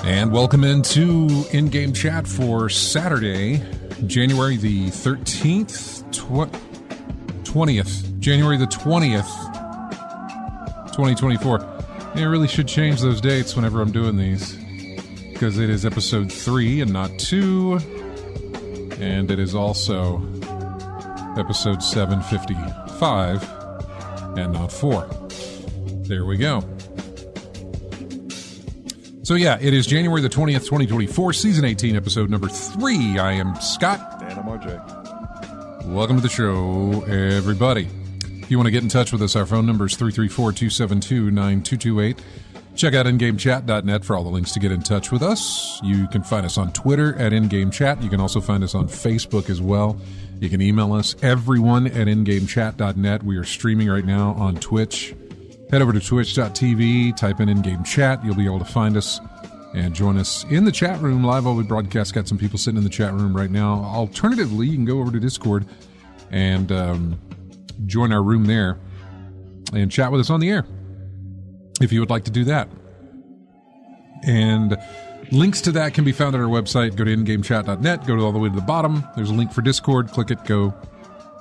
And welcome into in-game chat for Saturday, January the 13th, 20th, January the 20th, 2024. Yeah, I really should change those dates whenever I'm doing these, because it is episode 3 and not 2, and it is also episode 755 and not 4. There we go. So yeah, it is January the 20th, 2024, Season 18, Episode number 3. I am Scott. And I'm RJ. Welcome to the show, everybody. If you want to get in touch with us, our phone number is 334-272-9228. Check out ingamechat.net for all the links to get in touch with us. You can find us on Twitter at ingamechat. You can also find us on Facebook as well. You can email us, everyone at ingamechat.net. We are streaming right now on Twitch. Head over to twitch.tv, type in game chat. You'll be able to find us and join us in the chat room live while we broadcast. Got some people sitting in the chat room right now. Alternatively, you can go over to Discord and join our room there and chat with us on the air if you would like to do that. And links to that can be found on our website. Go to ingamechat.net, go all the way to the bottom. There's a link for Discord. Click it, go,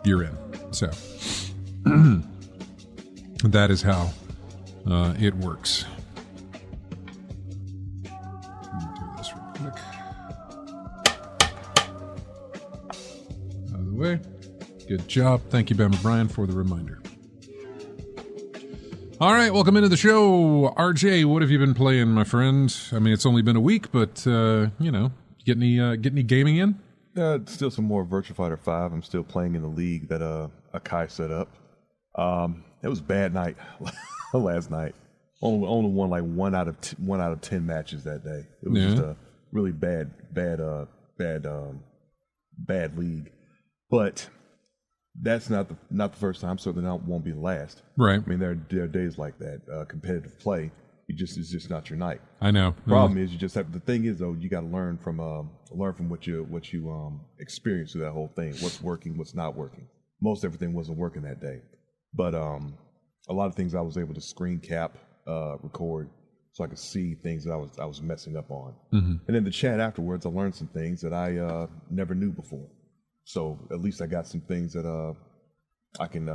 you're in. So that is how it works. Let me do this real quick. Out of the way. Good job. Thank you, Bam O'Brien, for the reminder. All right, welcome into the show. RJ, what have you been playing, my friend? I mean, it's only been a week, but, you know, get any gaming in? Still some more Virtua Fighter 5. I'm still playing in the league that Akai set up. It was a bad night last night. Only won like one out of 10 matches that day. It was just a really bad league. But that's not the first time, so that won't be the last. Right. I mean, there are days like that. Competitive play, it's just not your night. I know. Problem is, you just have. The thing is, though, you got to learn from what you experience through that whole thing. What's working, what's not working. Most everything wasn't working that day. But a lot of things I was able to screen cap, record, so I could see things that I was messing up on. Mm-hmm. And in the chat afterwards, I learned some things that I never knew before. So at least I got some things that I can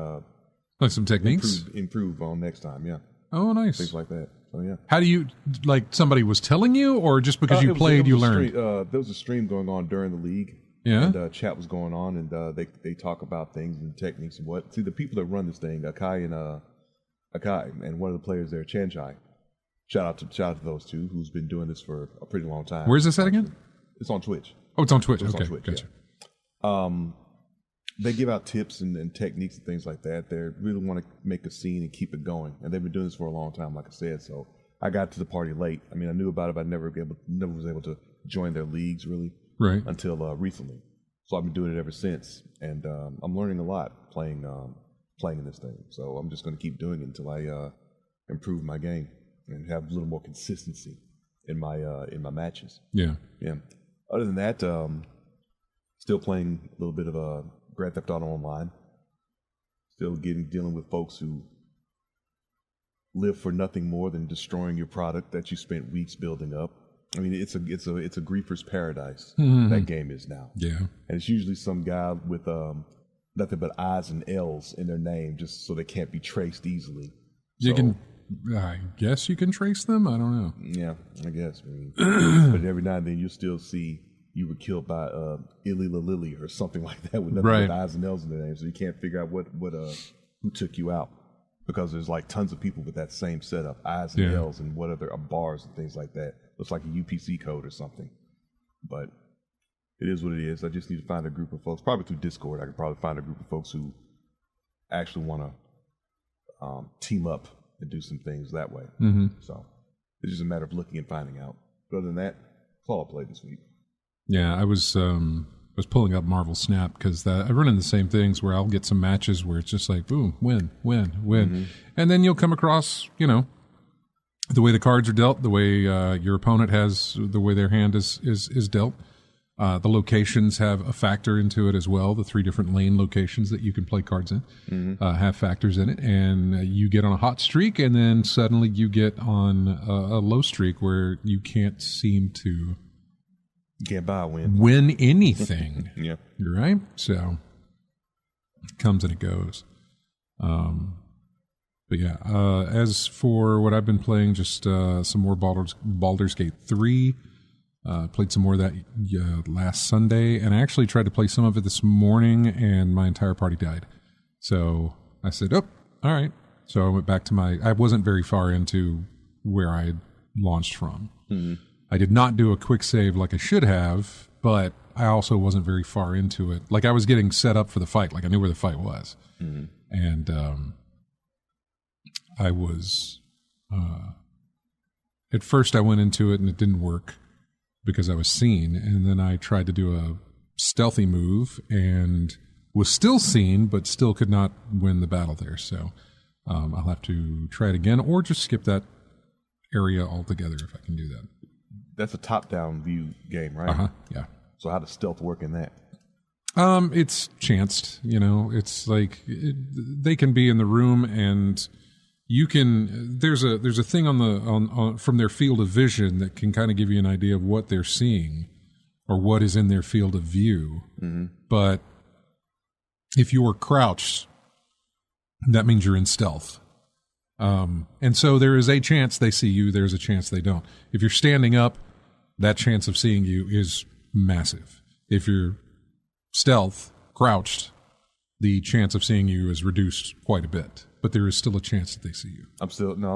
like some techniques improve on next time. Yeah. Oh, nice. Things like that. So yeah. How do you somebody was telling you, or just because you played, you learned? There was a stream going on during the league. Yeah. And chat was going on, and they talk about things and techniques and what. See, the people that run this thing, Akai and one of the players there, Chanchai. Shout out to those two who's been doing this for a pretty long time. Where's this at again? It's on Twitch. Oh, it's on Twitch. It's okay, on Twitch, gotcha. Yeah. They give out tips and techniques and things like that. They really want to make a scene and keep it going, and they've been doing this for a long time, like I said. So I got to the party late. I mean, I knew about it, but I never was able to join their leagues really. Right. Until recently. So I've been doing it ever since, and I'm learning a lot playing in this thing. So I'm just going to keep doing it until I improve my game and have a little more consistency in my matches. Yeah. Yeah. Other than that, still playing a little bit of Grand Theft Auto Online. Still dealing with folks who live for nothing more than destroying your product that you spent weeks building up. I mean, it's a griefer's paradise. Mm-hmm. That game is now. Yeah, and it's usually some guy with nothing but I's and L's in their name, just so they can't be traced easily. I guess you can trace them. I don't know. Yeah, I guess. But every now and then you still see you were killed by Ilila Lily or something like that with nothing but eyes and L's in their name, so you can't figure out who took you out, because there's like tons of people with that same setup, eyes and L's and what other bars and things like that. Looks like a UPC code or something, but it is what it is. I just need to find a group of folks, probably through Discord. I could probably find a group of folks who actually want to team up and do some things that way. Mm-hmm. So it's just a matter of looking and finding out. But other than that, that's all I played this week. Yeah, I was pulling up Marvel Snap because I run into the same things where I'll get some matches where it's just like, boom, win. Mm-hmm. And then you'll come across, the way the cards are dealt, the way your opponent has, the way their hand is dealt. The locations have a factor into it as well. The 3 different lane locations that you can play cards in have factors in it. And you get on a hot streak, and then suddenly you get on a low streak where you can't seem to... You can't buy a win. Win anything. Yeah. Right? So, it comes and it goes. But yeah, as for what I've been playing, just some more Baldur's Gate 3. Played some more of that last Sunday, and I actually tried to play some of it this morning, and my entire party died. So I said, all right. So I went back to I wasn't very far into where I had launched from. Mm-hmm. I did not do a quick save like I should have, but I also wasn't very far into it. Like I was getting set up for the fight. Like I knew where the fight was. Mm-hmm. And I was... at first I went into it and it didn't work because I was seen. And then I tried to do a stealthy move and was still seen, but still could not win the battle there. So I'll have to try it again or just skip that area altogether if I can do that. That's a top-down view game, right? Uh-huh, yeah. So how does stealth work in that? It's chanced, It's like they can be in the room, and you can. There's a thing on from their field of vision that can kind of give you an idea of what they're seeing or what is in their field of view. Mm-hmm. But if you are crouched, that means you're in stealth. And so there is a chance they see you. There's a chance they don't. If you're standing up, that chance of seeing you is massive. If you're stealth, crouched, the chance of seeing you is reduced quite a bit. But there is still a chance that they see you. I'm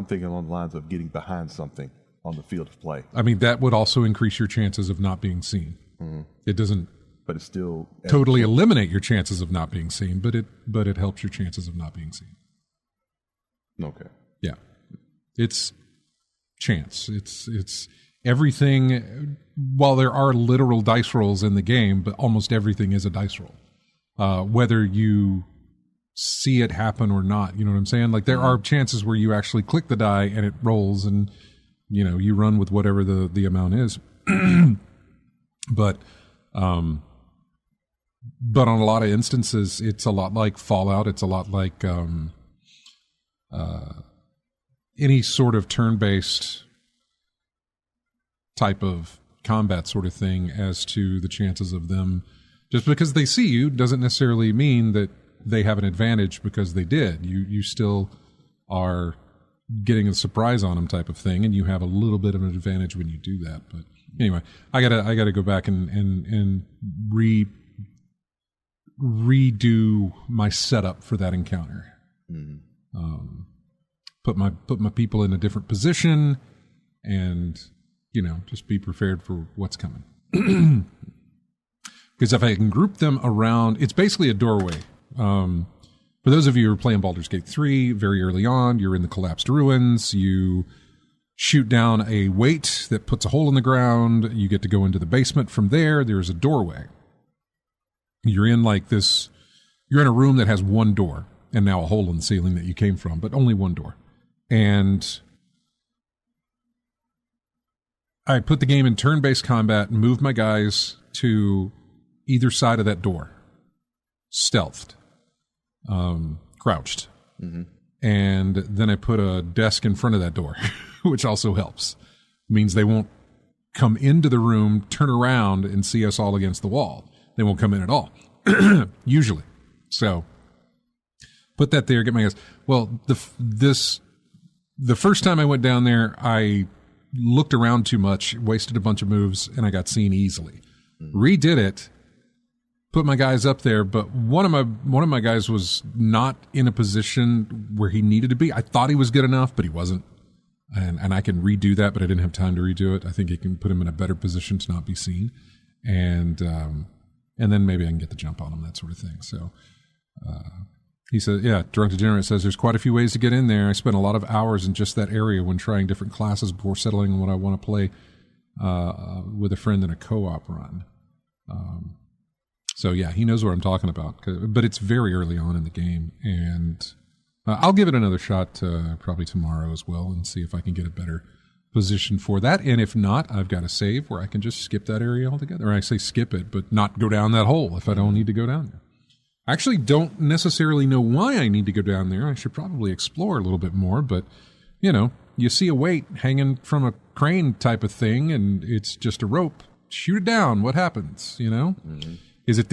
thinking along the lines of getting behind something on the field of play. I mean, that would also increase your chances of not being seen. Mm-hmm. It doesn't... But it's still... Totally eliminate your chances of not being seen, but it helps your chances of not being seen. Okay. Yeah. It's chance. It's everything. While there are literal dice rolls in the game, but almost everything is a dice roll. Whether you see it happen or not, you know what I'm saying? Like there are chances where you actually click the die and it rolls and, you run with whatever the amount is. But on a lot of instances, it's a lot like Fallout. It's a lot like, any sort of turn-based type of combat sort of thing as to the chances of them. Just because they see you doesn't necessarily mean that they have an advantage because they did. You still are getting a surprise on them type of thing, and you have a little bit of an advantage when you do that. But anyway, I gotta go back and redo my setup for that encounter. Mm-hmm. Put my people in a different position, and just be prepared for what's coming. Because if I can group them around, it's basically a doorway. For those of you who are playing Baldur's Gate 3, very early on, you're in the collapsed ruins. You shoot down a weight that puts a hole in the ground. You get to go into the basement. From there, there's a doorway. You're in you're in a room that has one door, and now a hole in the ceiling that you came from, but only one door. And I put the game in turn-based combat and moved my guys to either side of that door. Stealthed. Crouched. Mm-hmm. And then I put a desk in front of that door, which also helps. Means they won't come into the room, turn around, and see us all against the wall. They won't come in at all. Usually. So... put that there, get my guys. Well, this the first time I went down there, I looked around too much, wasted a bunch of moves, and I got seen easily. Redid it, put my guys up there, but one of my guys was not in a position where he needed to be. I thought he was good enough, but he wasn't. And I can redo that, but I didn't have time to redo it. I think it can put him in a better position to not be seen. And then maybe I can get the jump on him, that sort of thing. So he said, yeah, Drunk Degenerate says, there's quite a few ways to get in there. I spent a lot of hours in just that area when trying different classes before settling on what I want to play with a friend in a co-op run. So yeah, he knows what I'm talking about, but it's very early on in the game, and I'll give it another shot probably tomorrow as well and see if I can get a better position for that. And if not, I've got a save where I can just skip that area altogether. Or I say skip it, but not go down that hole if I don't need to go down there. I actually don't necessarily know why I need to go down there. I should probably explore a little bit more, but you see a weight hanging from a crane type of thing, and it's just a rope. Shoot it down. What happens? Mm-hmm. Is it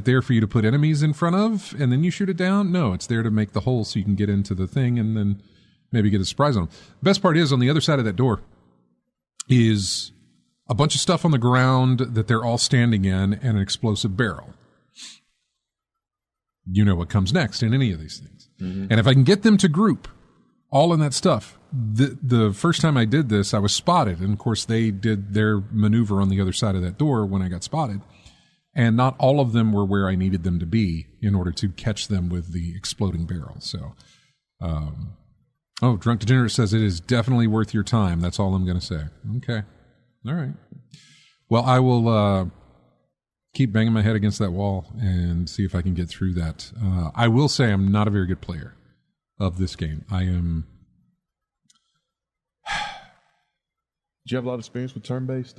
there for you to put enemies in front of, and then you shoot it down? No, it's there to make the hole so you can get into the thing and then maybe get a surprise on them. Best part is on the other side of that door is a bunch of stuff on the ground that they're all standing in and an explosive barrel. You know what comes next in any of these things. Mm-hmm. And if I can get them to group all in that stuff, the first time I did this, I was spotted. And of course, they did their maneuver on the other side of that door when I got spotted. And not all of them were where I needed them to be in order to catch them with the exploding barrel. So, Drunk Degenerate says it is definitely worth your time. That's all I'm going to say. Okay. All right. Well, I will keep banging my head against that wall and see if I can get through that. I will say I'm not a very good player of this game. I am... Do you have a lot of experience with turn-based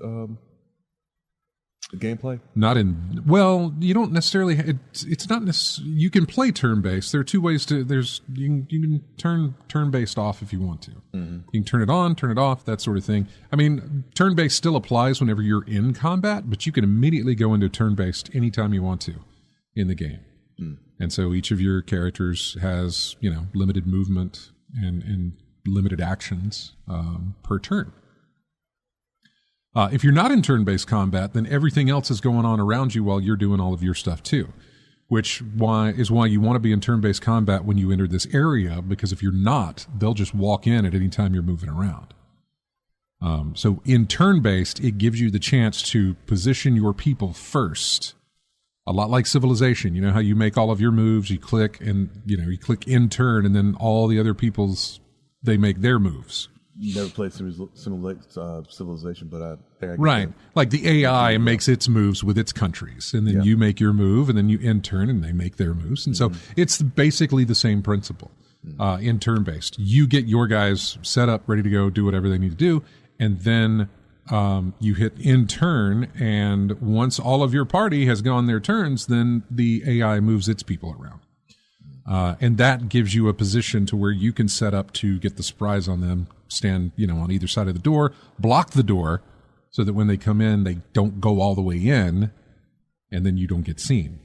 gameplay? You don't necessarily. It's not necessarily. You can play turn-based. There are two ways to. You can turn turn-based off if you want to. Mm-hmm. You can turn it on, turn it off, that sort of thing. I mean, turn-based still applies whenever you're in combat, but you can immediately go into turn-based anytime you want to in the game. Mm. And so each of your characters has limited movement and limited actions per turn. If you're not in turn-based combat, then everything else is going on around you while you're doing all of your stuff too, which is why you want to be in turn-based combat when you enter this area, because if you're not, they'll just walk in at any time you're moving around. So in turn-based, it gives you the chance to position your people first, a lot like Civilization. You know how you make all of your moves, you click, and you click in turn, and then all the other people's, they make their moves. Never played Civilization, but I think I can. Right. Like the AI makes its moves with its countries, and then you make your move, and then you in turn, and they make their moves. And so it's basically the same principle in turn-based. You get your guys set up, ready to go, do whatever they need to do, and then you hit in turn, and once all of your party has gone their turns, then the AI moves its people around. And that gives you a position to where you can set up to get the surprise on them, stand, on either side of the door, block the door so that when they come in, they don't go all the way in, and then you don't get seen.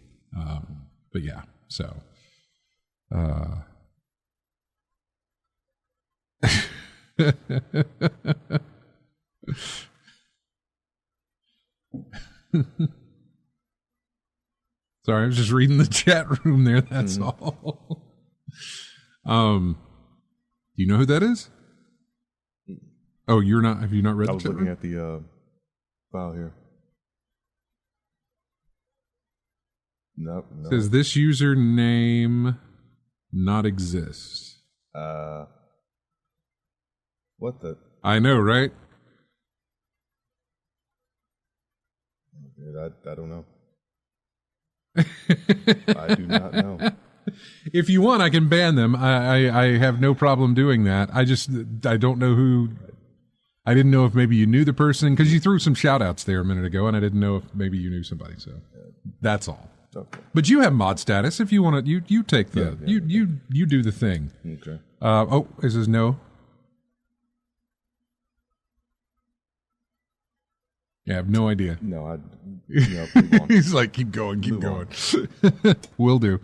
But yeah, so. Sorry, I was just reading the chat room there. That's all. Do you know who that is? Oh, you're not. Have you not read? I was looking at the file here. Nope. No. Says this username not exist. What the? I know, right? I don't know. I do not know. If you want, I can ban them. I have no problem doing that. I don't know who. I didn't know if maybe you knew the person, because you threw some shout outs there a minute ago, and I didn't know if maybe you knew somebody. So that's all. Okay. But you have mod status. If you want to, you take the you do the thing. Okay. It says no. Yeah, I have no idea. No, Move on. He's like, keep going. Move Will do.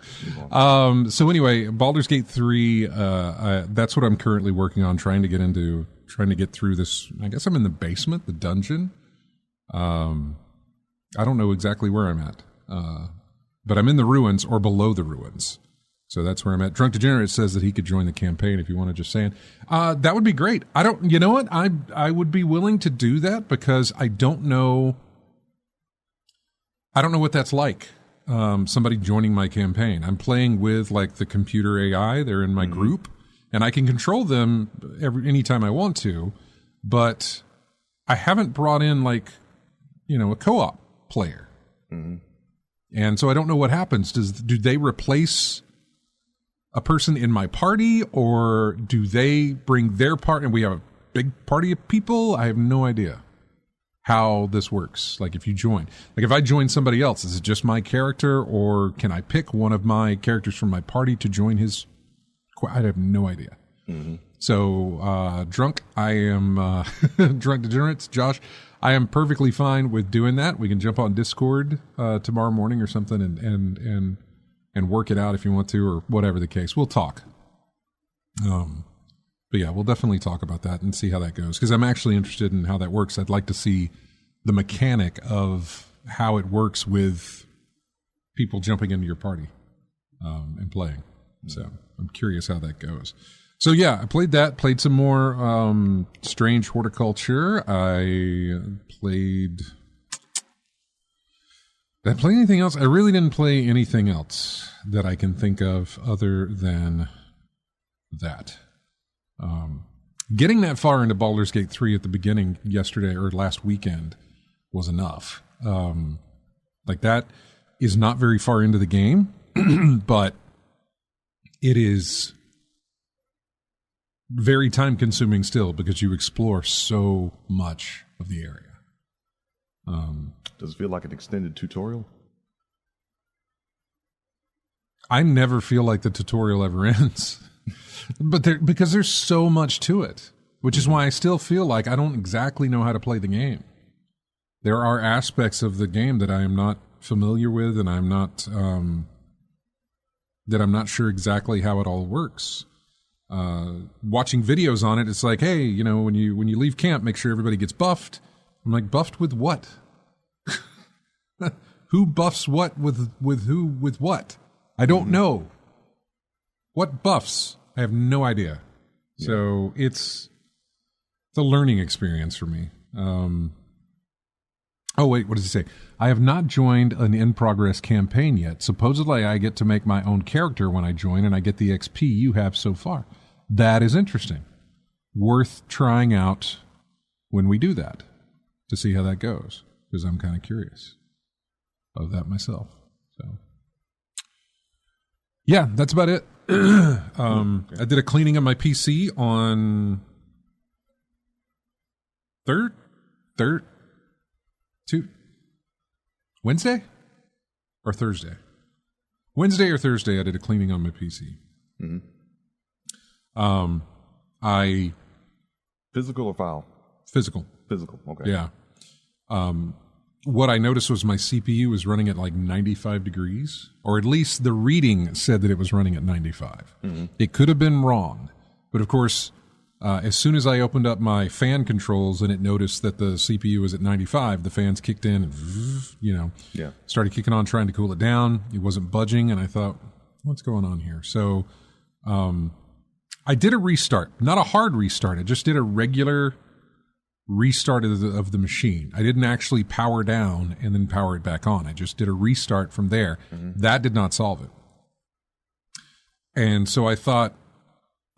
So anyway, Baldur's Gate 3, that's what I'm currently working on, trying to get through this. I guess I'm in the basement, the dungeon. I don't know exactly where I'm at, but I'm in the ruins or below the ruins. So that's where I'm at. Drunk Degenerate says that he could join the campaign if you want to just say it. That would be great. You know what? I would be willing to do that because I don't know what that's like. Somebody joining my campaign. I'm playing with like the computer AI. They're in my group and I can control them anytime I want to, but I haven't brought in like, a co-op player. Mm-hmm. And so I don't know what happens. Do they replace a person in my party, or do they bring their part and we have a big party of people? I have no idea how this works. Like if you join, like if I join somebody else, is it just my character, or can I pick one of my characters from my party to join his? I have no idea. Mm-hmm. So, Drunk, I am, Drunk Degenerates, Josh, I am perfectly fine with doing that. We can jump on Discord, tomorrow morning or something and work it out if you want to, or whatever the case. We'll talk. But yeah, we'll definitely talk about that and see how that goes, because I'm actually interested in how that works. I'd like to see the mechanic of how it works with people jumping into your party and playing. So I'm curious how that goes. So yeah, I played played some more Strange Horticulture. Did I play anything else? I really didn't play anything else that I can think of other than that. Getting that far into Baldur's Gate 3 at the beginning yesterday or last weekend was enough. Like that is not very far into the game, but it is very time consuming still because you explore so much of the area. Does it feel like an extended tutorial? I never feel like the tutorial ever ends. But because there's so much to it, which is why I still feel like I don't exactly know how to play the game. There are aspects of the game that I am not familiar with, and I'm not sure exactly how it all works. Watching videos on it, it's like, hey, when you leave camp, make sure everybody gets buffed. I'm like, buffed with what? Who buffs what with who with what? I don't know. What buffs? I have no idea. Yeah. So it's a learning experience for me. Oh wait, what does it say? I have not joined an in-progress campaign yet. Supposedly I get to make my own character when I join, and I get the XP you have so far. That is interesting. Worth trying out when we do that to see how that goes, because I'm kind of curious of that myself. So yeah, that's about it. I did a cleaning of my PC on Wednesday or Thursday. Wednesday or Thursday, I did a cleaning on my PC. Mm-hmm. Physical or file? Physical. Okay. Yeah. What I noticed was my CPU was running at like 95 degrees, or at least the reading said that it was running at 95. Mm-hmm. It could have been wrong, but of course, as soon as I opened up my fan controls and it noticed that the CPU was at 95, the fans kicked in and, started kicking on, trying to cool it down. It wasn't budging, and I thought, what's going on here? So I did a restart, not a hard restart. I just did a regular restart of the machine. I didn't actually power down and then power it back on. I just did a restart from there. Mm-hmm. That did not solve it. And so I thought,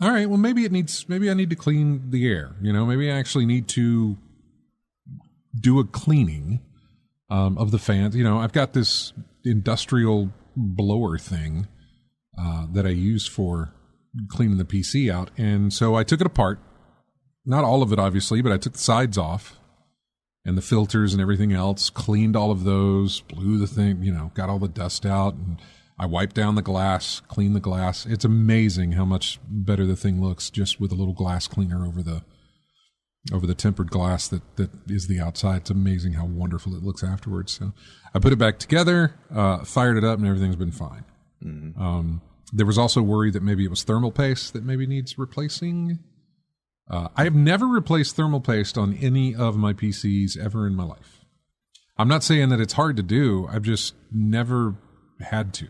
all right, well, maybe I need to clean the air. Maybe I actually need to do a cleaning of the fans. I've got this industrial blower thing that I use for cleaning the PC out. And so I took it apart. Not all of it, obviously, but I took the sides off and the filters and everything else, cleaned all of those, blew the thing, got all the dust out, and I wiped down the glass, cleaned the glass. It's amazing how much better the thing looks just with a little glass cleaner over the over the tempered glass that is the outside. It's amazing how wonderful it looks afterwards. So I put it back together, fired it up, and everything's been fine. Mm-hmm. There was also worry that maybe it was thermal paste that maybe needs replacing. I have never replaced thermal paste on any of my PCs ever in my life. I'm not saying that it's hard to do. I've just never had to.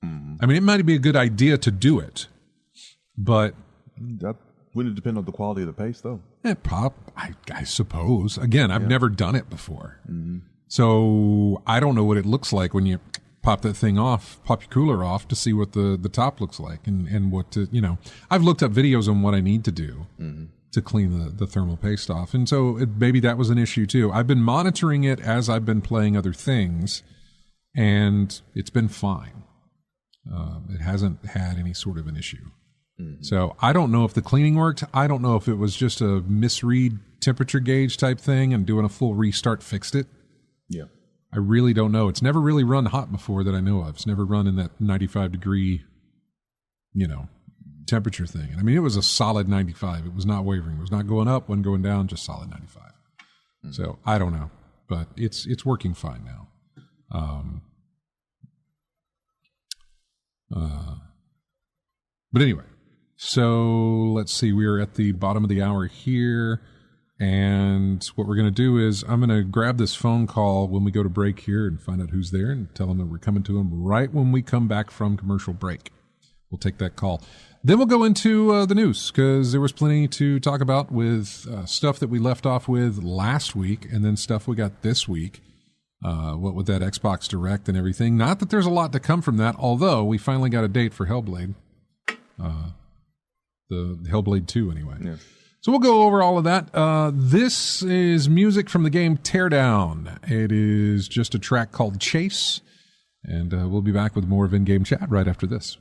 Mm-hmm. I mean, it might be a good idea to do it, but that wouldn't depend on the quality of the paste, though. I suppose. Again, I've never done it before, so I don't know what it looks like when you pop that thing off, pop your cooler off to see what the top looks like and what to, I've looked up videos on what I need to do to clean the thermal paste off. And so maybe that was an issue too. I've been monitoring it as I've been playing other things, and it's been fine. It hasn't had any sort of an issue. So I don't know if the cleaning worked. I don't know if it was just a misread temperature gauge type thing and doing a full restart fixed it. Yeah. I really don't know. It's never really run hot before that I know of. It's never run in that 95 degree, temperature thing. And I mean, it was a solid 95. It was not wavering. It was not going up, wasn't going down, just solid 95. So I don't know, but it's working fine now. But anyway, so let's see. We are at the bottom of the hour here. And what we're going to do is I'm going to grab this phone call when we go to break here and find out who's there and tell them that we're coming to them right when we come back from commercial break. We'll take that call. Then we'll go into the news because there was plenty to talk about with stuff that we left off with last week and then stuff we got this week. What with that Xbox Direct and everything. Not that there's a lot to come from that, although we finally got a date for Hellblade. The Hellblade 2 anyway. Yeah. So we'll go over all of that. This is music from the game Teardown. It is just a track called Chase. And we'll be back with more of In-Game Chat right after this.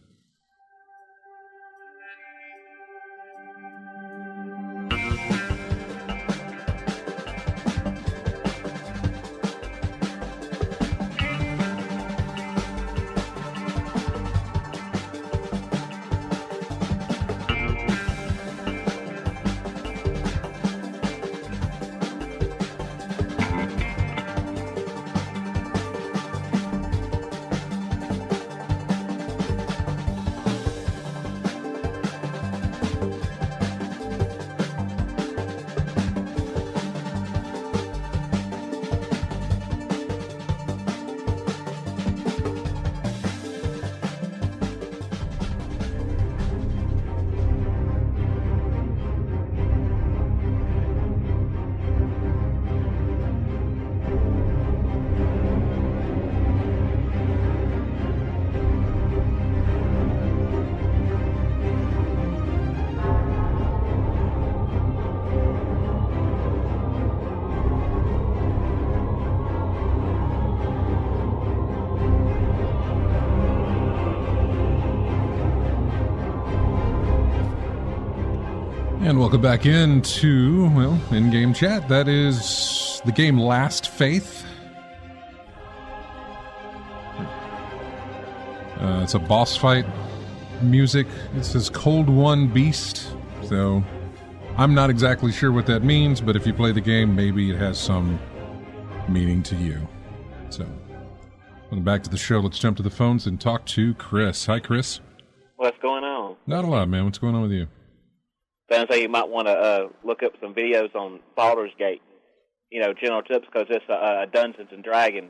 And welcome back into, in-game chat. That is the game Last Faith. It's a boss fight music. It says Cold One Beast. So I'm not exactly sure what that means, but if you play the game, maybe it has some meaning to you. So, welcome back to the show. Let's jump to the phones and talk to Chris. Hi, Chris. What's going on? Not a lot, man. What's going on with you? Sounds like you might want to look up some videos on Baldur's Gate. General tips, because it's a Dungeons and Dragons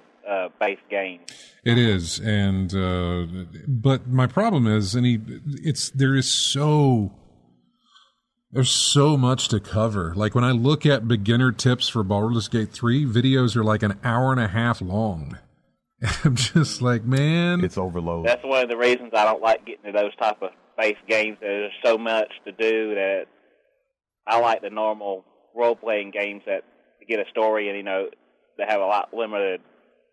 based game. It is, and but my problem is, there's so much to cover. Like when I look at beginner tips for Baldur's Gate 3, videos are like an hour and a half long. I'm just like, man, it's overload. That's one of the reasons I don't like getting to those type of based games. There's so much to do that I like the normal role-playing games that get a story and, they have a lot limited.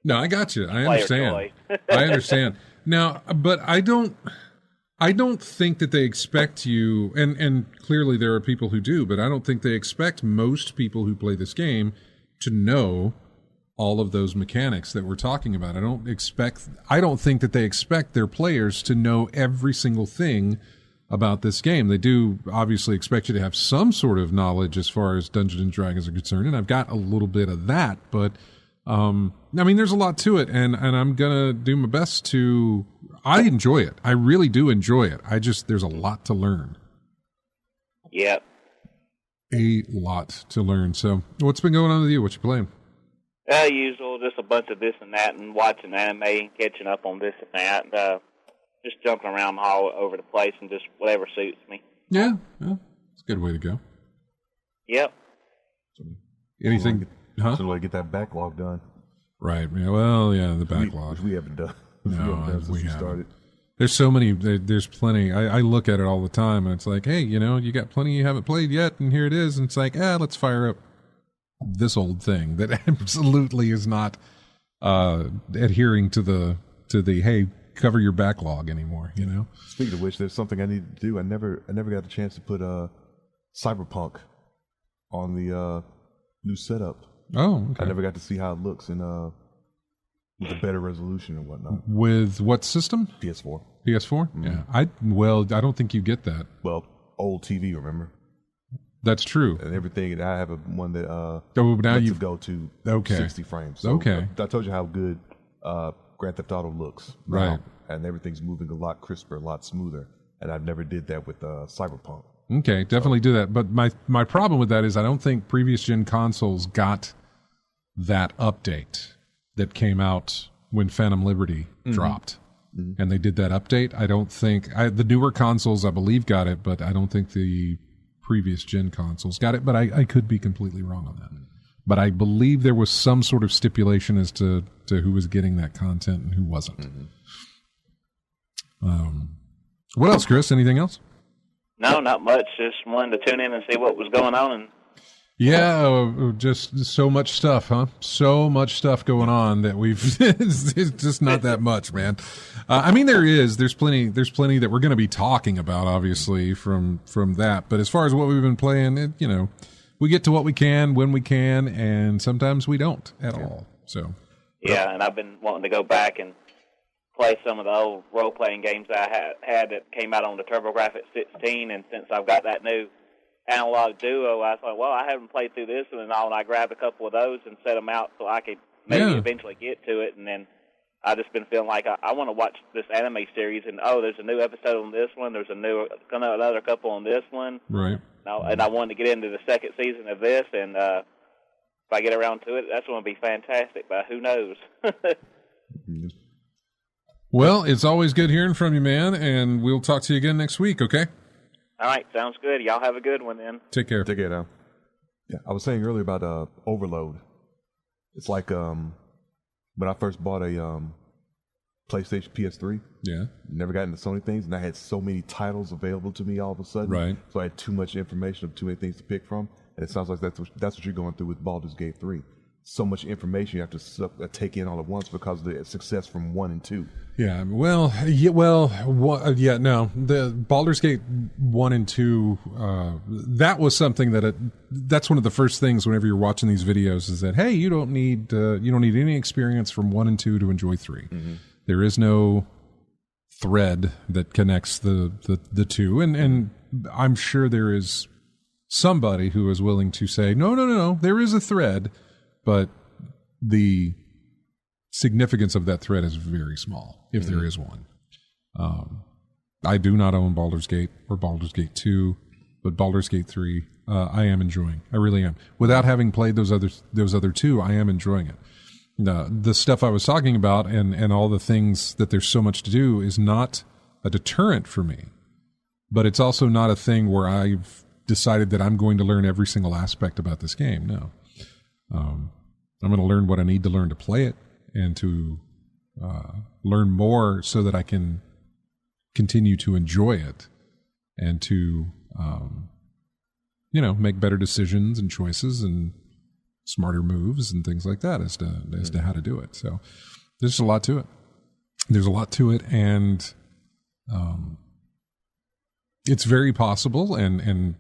No, I got you. I understand. I understand. Now, but I don't think that they expect you, and clearly there are people who do, but I don't think they expect most people who play this game to know all of those mechanics that we're talking about. I don't think that they expect their players to know every single thing about this game. They do obviously expect you to have some sort of knowledge as far as Dungeons and Dragons are concerned, and I've got a little bit of that, but I mean, there's a lot to it, and I'm gonna do my best to. I enjoy it. I really do enjoy it. There's a lot to learn. Yep. A lot to learn. So, what's been going on with you? What you playing? Usual, just a bunch of this and that, and watching anime, and catching up on this and that, and just jumping around all over the place, and just whatever suits me. Yeah, it's a good way to go. Yep. Anything? So to get that backlog done. Right. Yeah, well, yeah, the backlog. Which we haven't done. No, we haven't. Started. There's so many. There's plenty. I look at it all the time, and it's like, hey, you got plenty you haven't played yet, and here it is. And it's like, let's fire up this old thing that absolutely is not adhering to the hey, cover your backlog anymore. Speaking of which, there's something I need to do. I never got the chance to put Cyberpunk on the new setup. Oh, okay. I never got to see how it looks in with a better resolution and whatnot. With what system? PS4. PS4? Mm-hmm. Yeah. I don't think you get that. Well, old TV, remember? That's true. And everything. And I have one that now you go to 60 frames. So okay. I told you how good Grand Theft Auto looks. Right. And everything's moving a lot crisper, a lot smoother. And I've never did that with Cyberpunk. Okay, definitely do that. But my problem with that is I don't think previous gen consoles got that update that came out when Phantom Liberty dropped. Mm-hmm. And they did that update. I don't think the newer consoles, I believe, got it, but I don't think the previous gen consoles got it. But I could be completely wrong on that. But I believe there was some sort of stipulation as to who was getting that content and who wasn't. Mm-hmm. What else, Chris? Anything else? No, not much. Just wanted to tune in and see what was going on. And yeah, just so much stuff, huh? So much stuff going on that it's just not that much, man. I mean, there's plenty that we're going to be talking about, obviously, from that. But as far as what we've been playing, we get to what we can when we can, and sometimes we don't at all. So yeah, and I've been wanting to go back and play some of the old role-playing games I had that came out on the TurboGrafx 16, and since I've got that new Analog Duo, I thought, well, I haven't played through this one and all, and I grabbed a couple of those and set them out so I could maybe eventually get to it, and then I've just been feeling like I want to watch this anime series, and there's a new episode on this one, there's another couple on this one. Right. And I wanted to get into the second season of this, and if I get around to it, that's going to be fantastic, but who knows? Well, it's always good hearing from you, man, and we'll talk to you again next week, okay? All right, sounds good. Y'all have a good one then. Take care. Take care now. Yeah, I was saying earlier about overload. It's like when I first bought a PlayStation PS3. Yeah. Never got into Sony things, and I had so many titles available to me all of a sudden. Right. So I had too much information, too many things to pick from, and it sounds like that's what you're going through with Baldur's Gate 3. So much information you have to take in all at once because of the success from 1 and 2. Yeah, no. The Baldur's Gate 1 and 2, that was something that's one of the first things whenever you're watching these videos is that, hey, you don't need any experience from 1 and 2 to enjoy 3. Mm-hmm. There is no thread that connects the two, and I'm sure there is somebody who is willing to say, no, there is a thread, but the significance of that thread is very small, if there is one. I do not own Baldur's Gate or Baldur's Gate 2, but Baldur's Gate 3, I am enjoying. I really am. Without having played those other two, I am enjoying it. The stuff I was talking about and all the things that there's so much to do is not a deterrent for me, but it's also not a thing where I've decided that I'm going to learn every single aspect about this game. No. I'm going to learn what I need to learn to play it and to learn more so that I can continue to enjoy it and to, make better decisions and choices and smarter moves and things like that as to how to do it. So there's a lot to it. And it's very possible, and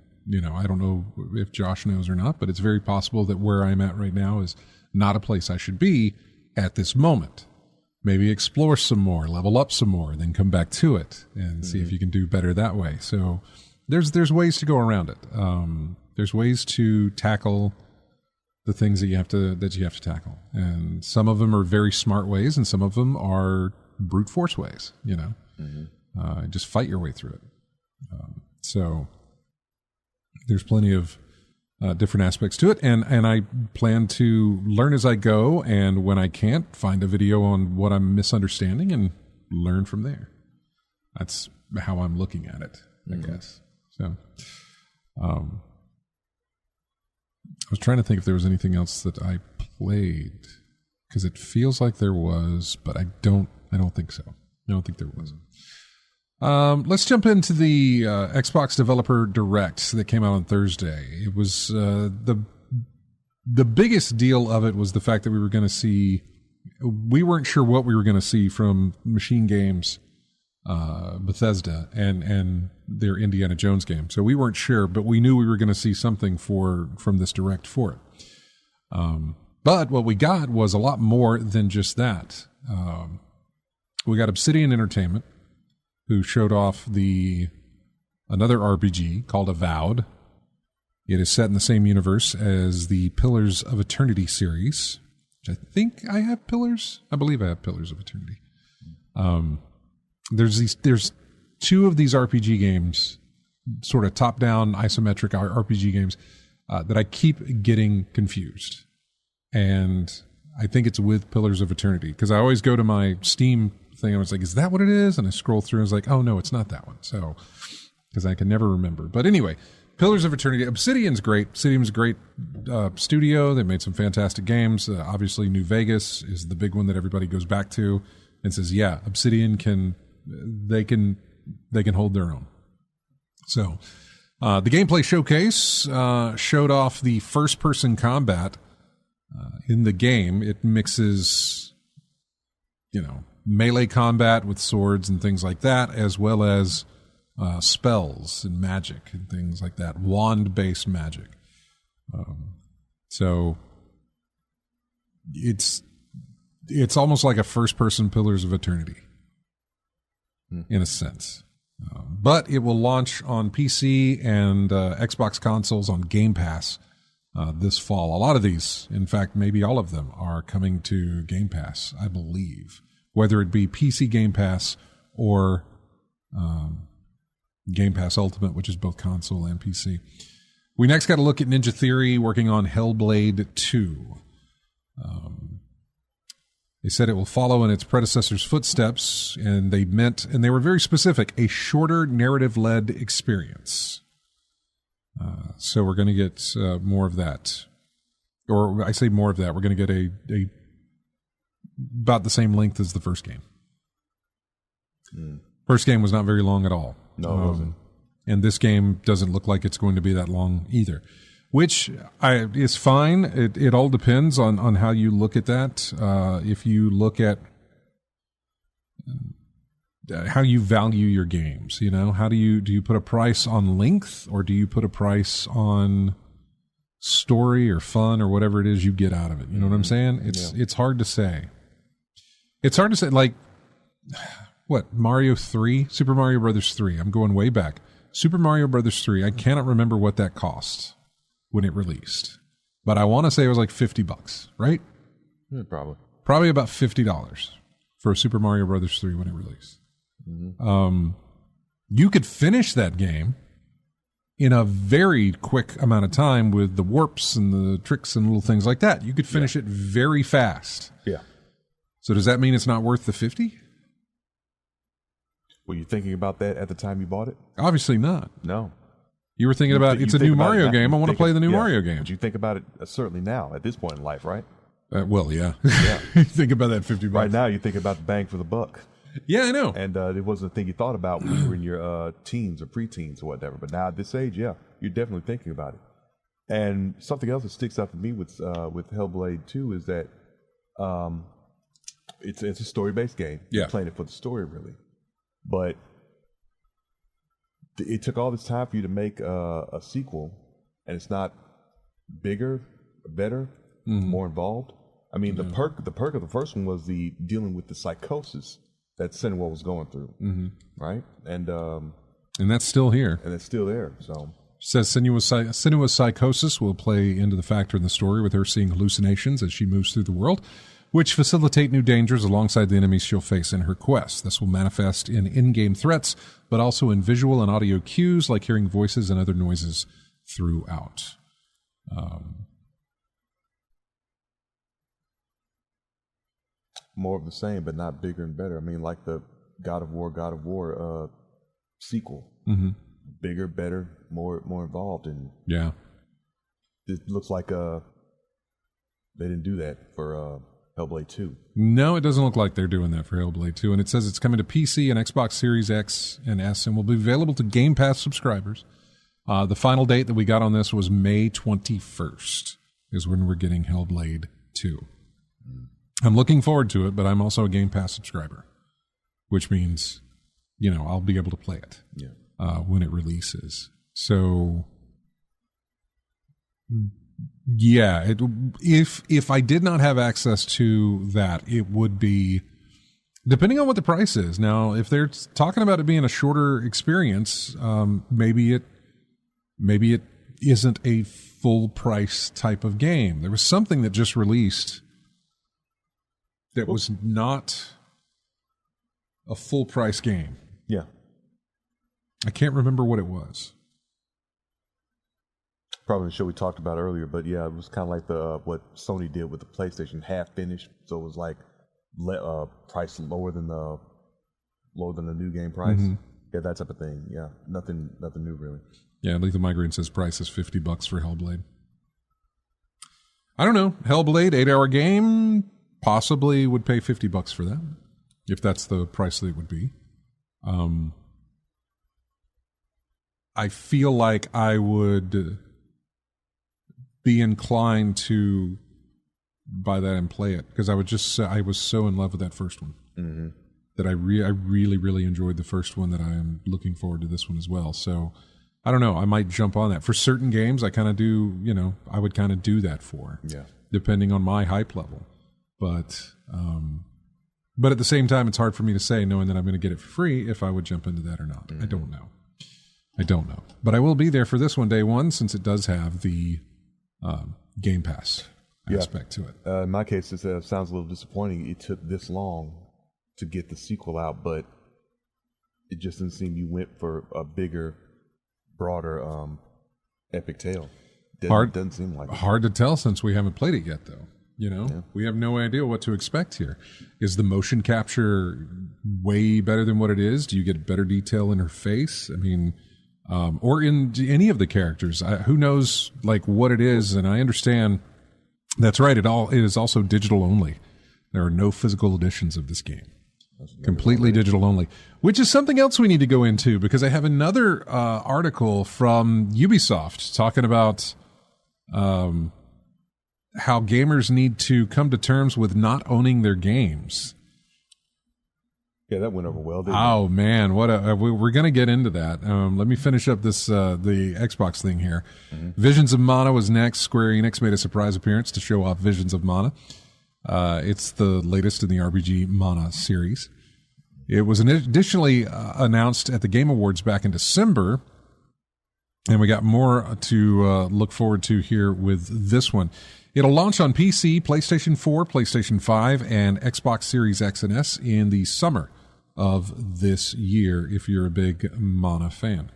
I don't know if Josh knows or not, but it's very possible that where I'm at right now is not a place I should be at this moment. maybe explore some more, level up some more, then come back to it and see if you can do better that way. So there's ways to go around it. There's ways to tackle the things that you have to tackle, and some of them are very smart ways, and some of them are brute force ways. Just fight your way through it. So there's plenty of different aspects to it, and I plan to learn as I go, and when I can't, find a video on what I'm misunderstanding and learn from there. That's how I'm looking at it, I guess. So I was trying to think if there was anything else that I played, because it feels like there was, but I don't think so. I don't think there was. Let's jump into the Xbox Developer Direct that came out on Thursday. It was the biggest deal of it was the fact that we weren't sure what we were going to see from Machine Games, Bethesda, and their Indiana Jones game. So we weren't sure, but we knew we were going to see something from this Direct for it. But what we got was a lot more than just that. We got Obsidian Entertainment, who showed off another RPG called Avowed. It is set in the same universe as the Pillars of Eternity series, which I think I have Pillars. I believe I have Pillars of Eternity. There's two of these RPG games, sort of top-down isometric RPG games, that I keep getting confused. And I think it's with Pillars of Eternity, because I always go to my Steam thing. I was like, is that what it is? And I scroll through and I was like, oh no, it's not that one. So, because I can never remember. But anyway, Pillars of Eternity. Obsidian's great. Obsidian's a great studio. They made some fantastic games. Obviously, New Vegas is the big one that everybody goes back to and says, yeah, Obsidian can hold their own. So, the gameplay showcase showed off the first-person combat in the game. It mixes, melee combat with swords and things like that, as well as spells and magic and things like that, wand-based magic. So it's almost like a first-person Pillars of Eternity, in a sense. But it will launch on PC and Xbox consoles on Game Pass this fall. A lot of these, in fact, maybe all of them, are coming to Game Pass, I believe. Whether it be PC Game Pass or Game Pass Ultimate, which is both console and PC. We next got to look at Ninja Theory working on Hellblade 2. They said it will follow in its predecessor's footsteps, and they were very specific, a shorter narrative-led experience. So we're going to get more of that. Or I say more of that. We're going to get about the same length as the first game. First game was not very long at all. No, it wasn't. And this game doesn't look like it's going to be that long either, which is fine. It all depends on how you look at that. If you look at how you value your games, how do you put a price on length, or do you put a price on story or fun or whatever it is you get out of it? You know what I'm saying? It's hard to say. It's hard to say, like, what, Super Mario Brothers 3, I'm going way back. Super Mario Brothers 3, I cannot remember what that cost when it released, but I want to say it was like $50, right? Yeah, Probably about $50 for a Super Mario Brothers 3 when it released. You could finish that game in a very quick amount of time with the warps and the tricks and little things like that. You could finish it very fast. Yeah. So does that mean it's not worth the $50? Were you thinking about that at the time you bought it? Obviously not. No. You were thinking about, it's a new Mario game. I want to play the new Mario game. But you think about it certainly now, at this point in life, right? Well, yeah. You think about that $50. Right now, you think about the bang for the buck. Yeah, I know. And it wasn't a thing you thought about when you were in your teens or preteens or whatever. But now at this age, you're definitely thinking about it. And something else that sticks out to me with Hellblade 2 is that it's a story-based game. Yeah. You're playing it for the story, really. But it took all this time for you to make a sequel, and it's not bigger, better, more involved. I mean, the perk of the first one was the dealing with the psychosis that Senua was going through, right? And that's still here. And it's still there. So says Senua's psychosis will play into the factor in the story, with her seeing hallucinations as she moves through the world, which facilitate new dangers alongside the enemies she'll face in her quest. This will manifest in in-game threats, but also in visual and audio cues, like hearing voices and other noises throughout. More of the same, but not bigger and better. I mean, like the God of War sequel. Mm-hmm. Bigger, better, more involved, and it looks like they didn't do that for Hellblade 2. No, it doesn't look like they're doing that for Hellblade 2, and it says it's coming to PC and Xbox Series X and S, and will be available to Game Pass subscribers. The final date that we got on this was May 21st, is when we're getting Hellblade 2. I'm looking forward to it, but I'm also a Game Pass subscriber, which means, I'll be able to play it when it releases. So, yeah, if I did not have access to that, it would be, depending on what the price is. Now, if they're talking about it being a shorter experience, maybe it isn't a full price type of game. There was something that just released that was not a full price game. Yeah. I can't remember what it was. Probably the show we talked about earlier, but yeah, it was kind of like what Sony did with the PlayStation, half finished, so it was like price lower than the new game price. Mm-hmm. Yeah, that type of thing. Yeah, nothing new really. Yeah, Lethal Migraine says price is $50 for Hellblade. I don't know. Hellblade, 8-hour game, possibly would pay $50 for that, if that's the price that it would be. I feel like I would be inclined to buy that and play it, because I was so in love with that first one that I really, really enjoyed the first one, that I am looking forward to this one as well. So I don't know. I might jump on that. For certain games, I kind of do, I would kind of do that for, depending on my hype level. But at the same time, it's hard for me to say, knowing that I'm going to get it for free, if I would jump into that or not. Mm-hmm. I don't know. But I will be there for this one, day one, since it does have the Game Pass aspect to it. In my case, it sounds a little disappointing. It took this long to get the sequel out, but it just didn't seem you went for a bigger, broader, epic tale. Doesn't seem like it. Hard to tell, since we haven't played it yet, though. We have no idea what to expect here. Is the motion capture way better than what it is? Do you get better detail in her face? I mean, or in any of the characters? Who knows, what it is? And I understand that's right. It is also digital only. There are no physical editions of this game. Completely digital only, which is something else we need to go into, because I have another article from Ubisoft talking about how gamers need to come to terms with not owning their games. Yeah, that went over well, didn't it? Man, we're going to get into that. Let me finish up this the Xbox thing here. Mm-hmm. Visions of Mana was next. Square Enix made a surprise appearance to show off Visions of Mana. It's the latest in the RPG Mana series. It was additionally announced at the Game Awards back in December, and we got more to look forward to here with this one. It'll launch on PC, PlayStation 4, PlayStation 5, and Xbox Series X and S in the summer of this year, if you're a big Mana fan.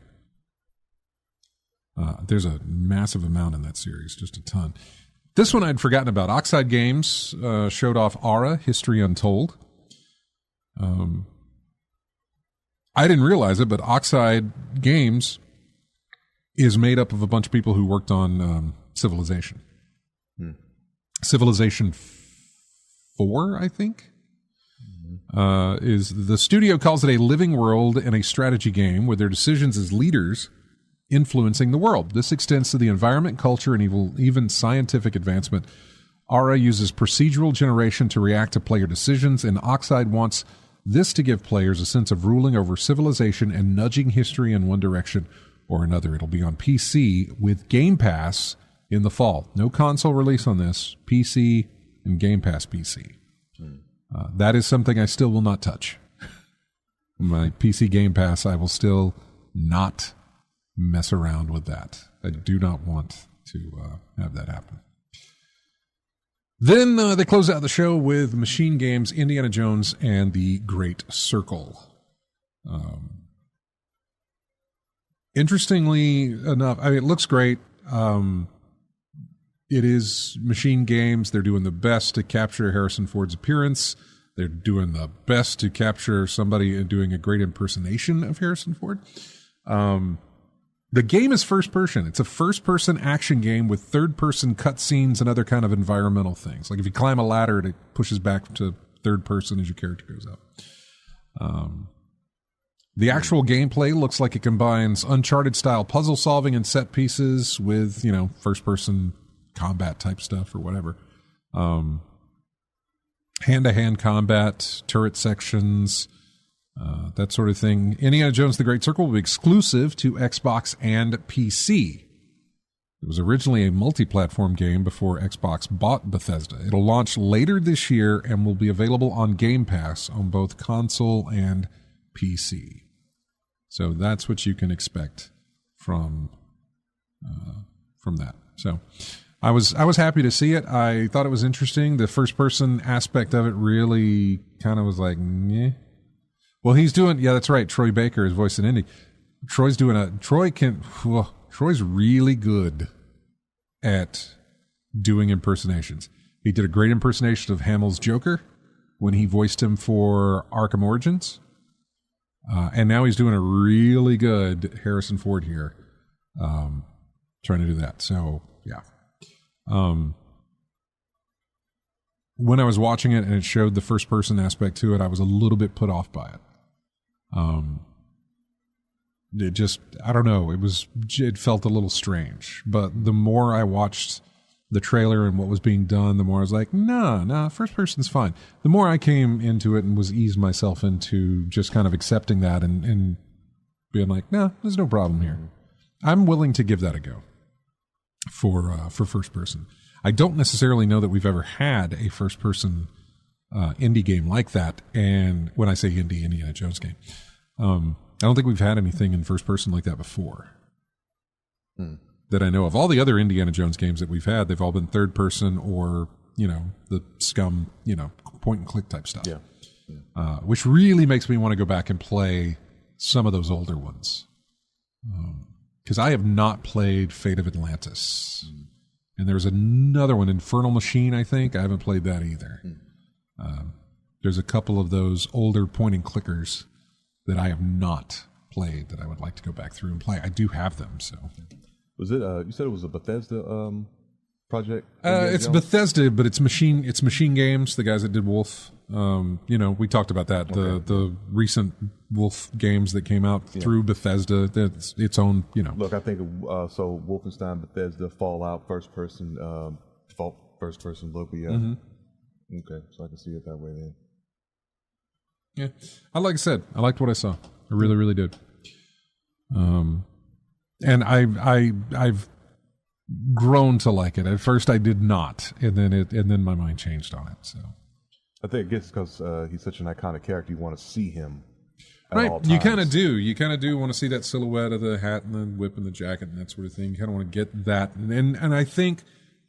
There's a massive amount in that series, just a ton. This one I'd forgotten about. Oxide Games showed off Aura, History Untold. I didn't realize it, but Oxide Games is made up of a bunch of people who worked on Civilization. Civilization 4, I think, is the studio calls it a living world and a strategy game with their decisions as leaders influencing the world. This extends to the environment, culture, and even scientific advancement. Aura uses procedural generation to react to player decisions, and Oxide wants this to give players a sense of ruling over civilization and nudging history in one direction or another. It'll be on PC with Game Pass in the fall. No console release on this. PC and Game Pass PC. That is something I still will not touch. My PC Game Pass, I will still not mess around with that. I do not want to have that happen. Then they close out the show with Machine Games, Indiana Jones, and the Great Circle. Interestingly enough, I mean, it looks great. It is Machine Games. They're doing the best to capture Harrison Ford's appearance. They're doing the best to capture somebody doing a great impersonation of Harrison Ford. The game is first person. It's a first-person action game with third-person cutscenes and other kind of environmental things. Like if you climb a ladder, it pushes back to third person as your character goes up. The actual gameplay looks like it combines Uncharted-style puzzle solving and set pieces with, first-person combat type stuff or whatever. Hand-to-hand combat, turret sections, that sort of thing. Indiana Jones: The Great Circle will be exclusive to Xbox and PC. It was originally a multi-platform game before Xbox bought Bethesda. It'll launch later this year and will be available on Game Pass on both console and PC. So that's what you can expect from that. So I was happy to see it. I thought it was interesting. The first-person aspect of it really kind of was like, meh. Well, he's doing, yeah, that's right. Troy Baker is voicing Indy. Troy's really good at doing impersonations. He did a great impersonation of Hamill's Joker when he voiced him for Arkham Origins. And now he's doing a really good Harrison Ford here, trying to do that. So, yeah. When I was watching it and it showed the first-person aspect to it, I was a little bit put off by it. It just, I don't know, it felt a little strange. But the more I watched the trailer and what was being done, the more I was like, nah, first person's fine. The more I came into it and was eased myself into just kind of accepting that and being like, nah, there's no problem here. I'm willing to give that a go for first person. I don't necessarily know that we've ever had a first person indie game like that. And when I say indie, Indiana Jones game, I don't think we've had anything in first person like that before that I know of. All the other Indiana Jones games that we've had, they've all been third person or, the scum, point and click type stuff. Yeah. Which really makes me want to go back and play some of those older ones. Because I have not played Fate of Atlantis. And there's another one, Infernal Machine, I think. I haven't played that either. There's a couple of those older point and clickers that I have not played that I would like to go back through and play. I do have them, so. Was it? You said it was a Bethesda project? It's Bethesda, but it's Machine Games, the guys that did Wolf. We talked about that. Okay. The recent Wolf games that came out through Bethesda. That's its own. Look, I think so. Wolfenstein, Bethesda, Fallout, first person look. Yeah. Mm-hmm. Okay, so I can see it that way then. Yeah, like I said, I liked what I saw. I really, really did. And I've grown to like it. At first, I did not, and then my mind changed on it. So I think it's because he's such an iconic character. You want to see him, right? You kind of do. You kind of do want to see that silhouette of the hat and the whip and the jacket and that sort of thing. You kind of want to get that, and I think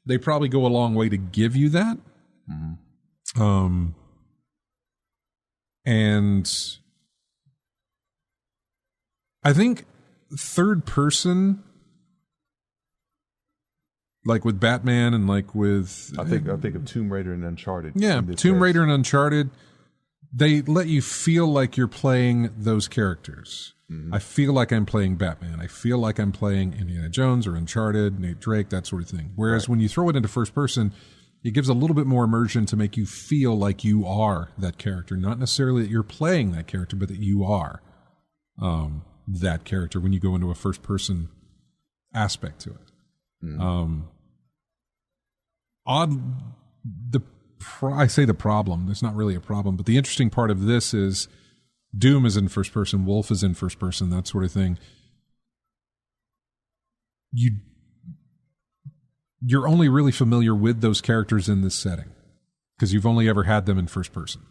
they probably go a long way to give you that. Mm-hmm. And I think third person, like with Batman and like with I think of Tomb Raider and Uncharted. Yeah, Tomb Raider and Uncharted, they let you feel like you're playing those characters. Mm-hmm. I feel like I'm playing Batman. I feel like I'm playing Indiana Jones or Uncharted, Nate Drake, that sort of thing. Whereas when you throw it into first person, it gives a little bit more immersion to make you feel like you are that character. Not necessarily that you're playing that character, but that you are that character when you go into a first-person aspect to it. Mm. I say the problem. There's not really a problem. But the interesting part of this is Doom is in first person, Wolf is in first person, that sort of thing. You're only really familiar with those characters in this setting. because you've only ever had them in first person.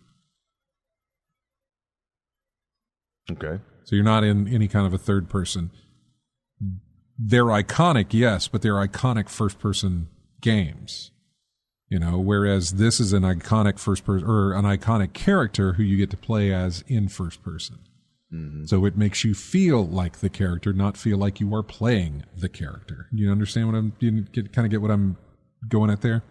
Okay. So you're not in any kind of a third person. They're iconic, yes, but they're iconic first person games. Whereas this is an iconic first person or an iconic character who you get to play as in first person. Mm-hmm. So it makes you feel like the character, not feel like you are playing the character. You understand what you kind of get what I'm going at there?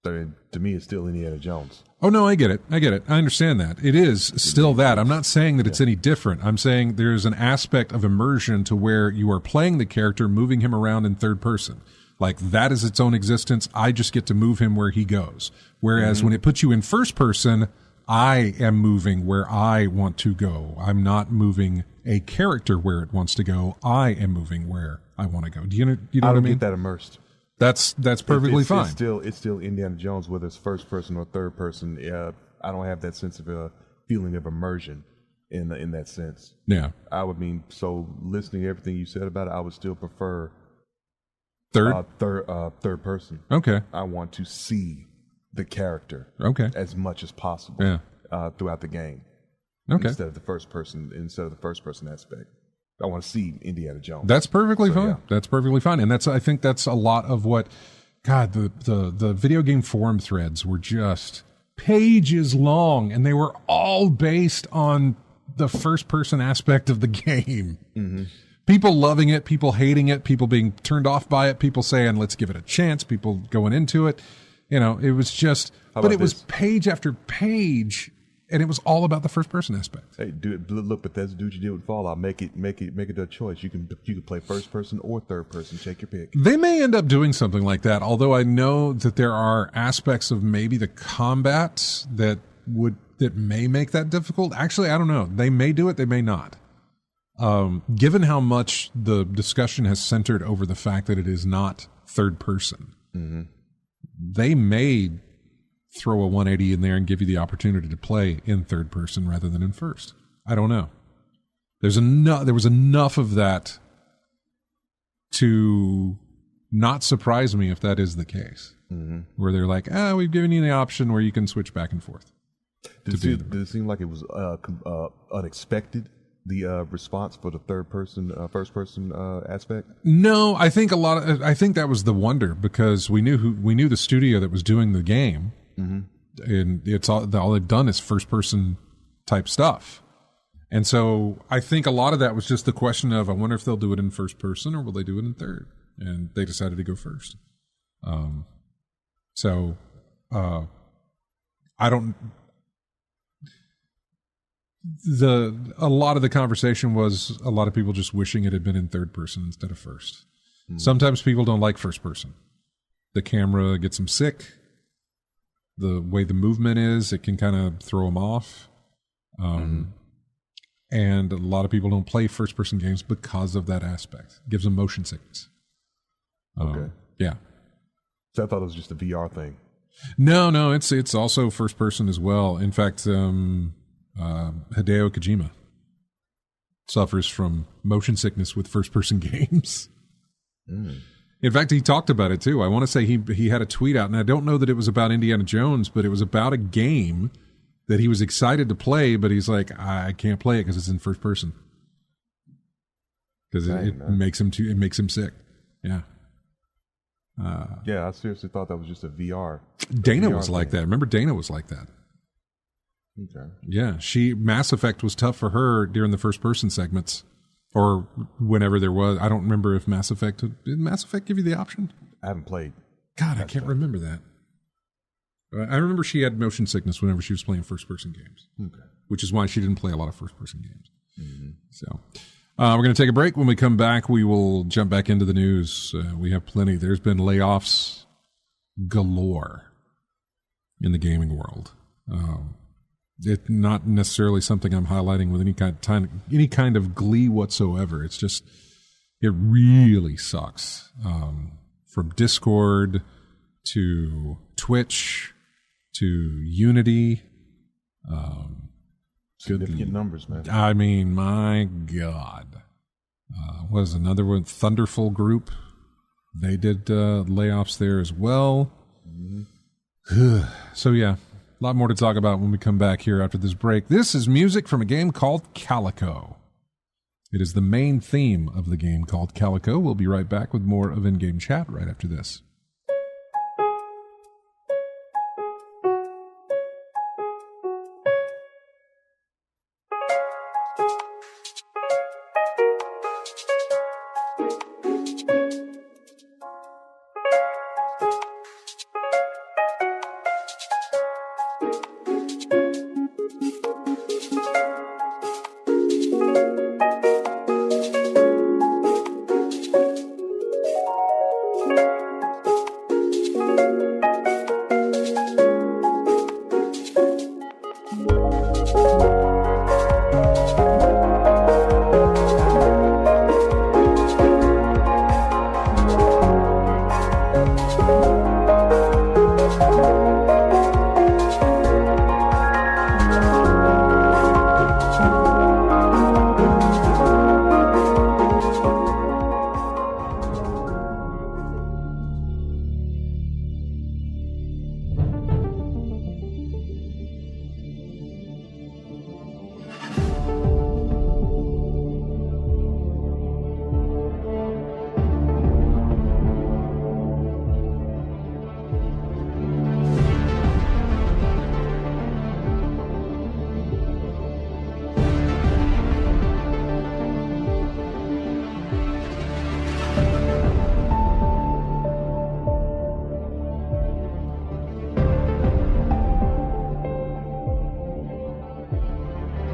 I mean, to me, it's still Indiana Jones. Oh, no, I get it. I understand that. It is still that. I'm not saying that it's any different. I'm saying there's an aspect of immersion to where you are playing the character, moving him around in third person. Like, that is its own existence. I just get to move him where he goes. Whereas when it puts you in first person, I am moving where I want to go. I'm not moving a character where it wants to go. I am moving where I want to go. Do you know what I mean? I don't get that immersed. That's perfectly fine. It's still Indiana Jones, whether it's first person or third person. I don't have that sense of feeling of immersion in that sense. Yeah. So listening to everything you said about it, I would still prefer third person. Okay. I want to see the character as much as possible throughout the game. Okay. Instead of the first person aspect. I want to see Indiana Jones. That's perfectly fine. Yeah. That's perfectly fine. And I think that's a lot of what, God, the video game forum threads were just pages long, and they were all based on the first person aspect of the game. Mm-hmm. People loving it, people hating it, people being turned off by it, people saying, let's give it a chance, people going into it. It was just, but it was page after page, and it was all about the first person aspect. Hey, look, Bethesda, do what you did with Fallout. Make it a choice. You can play first person or third person. Take your pick. They may end up doing something like that, although I know that there are aspects of maybe the combat that may make that difficult. Actually, I don't know. They may do it, they may not. Given how much the discussion has centered over the fact that it is not third person, they may throw a 180 in there and give you the opportunity to play in third person rather than in first. I don't know. There was enough of that to not surprise me if that is the case. Mm-hmm. Where they're like, we've given you the option where you can switch back and forth. Did it seem like it was unexpected? The response for the first person aspect? No, I think I think that was the wonder, because we knew the studio that was doing the game, and it's all they've done is first person type stuff, and so I think a lot of that was just the question of, I wonder if they'll do it in first person or will they do it in third, and they decided to go first. I don't. A lot of the conversation was a lot of people just wishing it had been in third person instead of first. Sometimes people don't like first person. The camera gets them sick. The way the movement is, it can kind of throw them off. And a lot of people don't play first person games because of that aspect. It gives them motion sickness. Okay. Yeah. So I thought it was just a VR thing. No, it's also first person as well. In fact, Hideo Kojima suffers from motion sickness with first-person games. In fact, he talked about it too. I want to say he had a tweet out, and I don't know that it was about Indiana Jones, but it was about a game that he was excited to play, but he's like, I can't play it because it's in first person, because it makes him sick. Yeah. I seriously thought that was just a VR. Dana was like that. Remember, Dana was like that. Okay. Yeah, Mass Effect was tough for her during the first person segments, or whenever there was. I don't remember if did Mass Effect give you the option? I haven't played. God, I can't remember that. I remember she had motion sickness whenever she was playing first person games. Okay. Which is why she didn't play a lot of first person games. Mm-hmm. So we're going to take a break. When we come back, we will jump back into the news. We have plenty. There's been layoffs galore in the gaming world. It's not necessarily something I'm highlighting with any kind of glee whatsoever. It's just, it really sucks. From Discord to Twitch to Unity. Significant numbers, man. I mean, my God. What is another one? Thunderful Group. They did layoffs there as well. Mm-hmm. So yeah, a lot more to talk about when we come back here after this break. This is music from a game called Calico. It is the main theme of the game called Calico. We'll be right back with more of In-Game Chat right after this.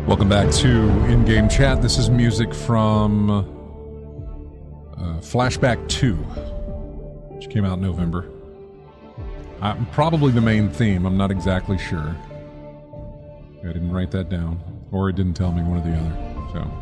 Welcome back to In-Game Chat. This is music from Flashback 2, which came out in November. Probably the main theme. I'm not exactly sure. I didn't write that down, or it didn't tell me, one or the other. So,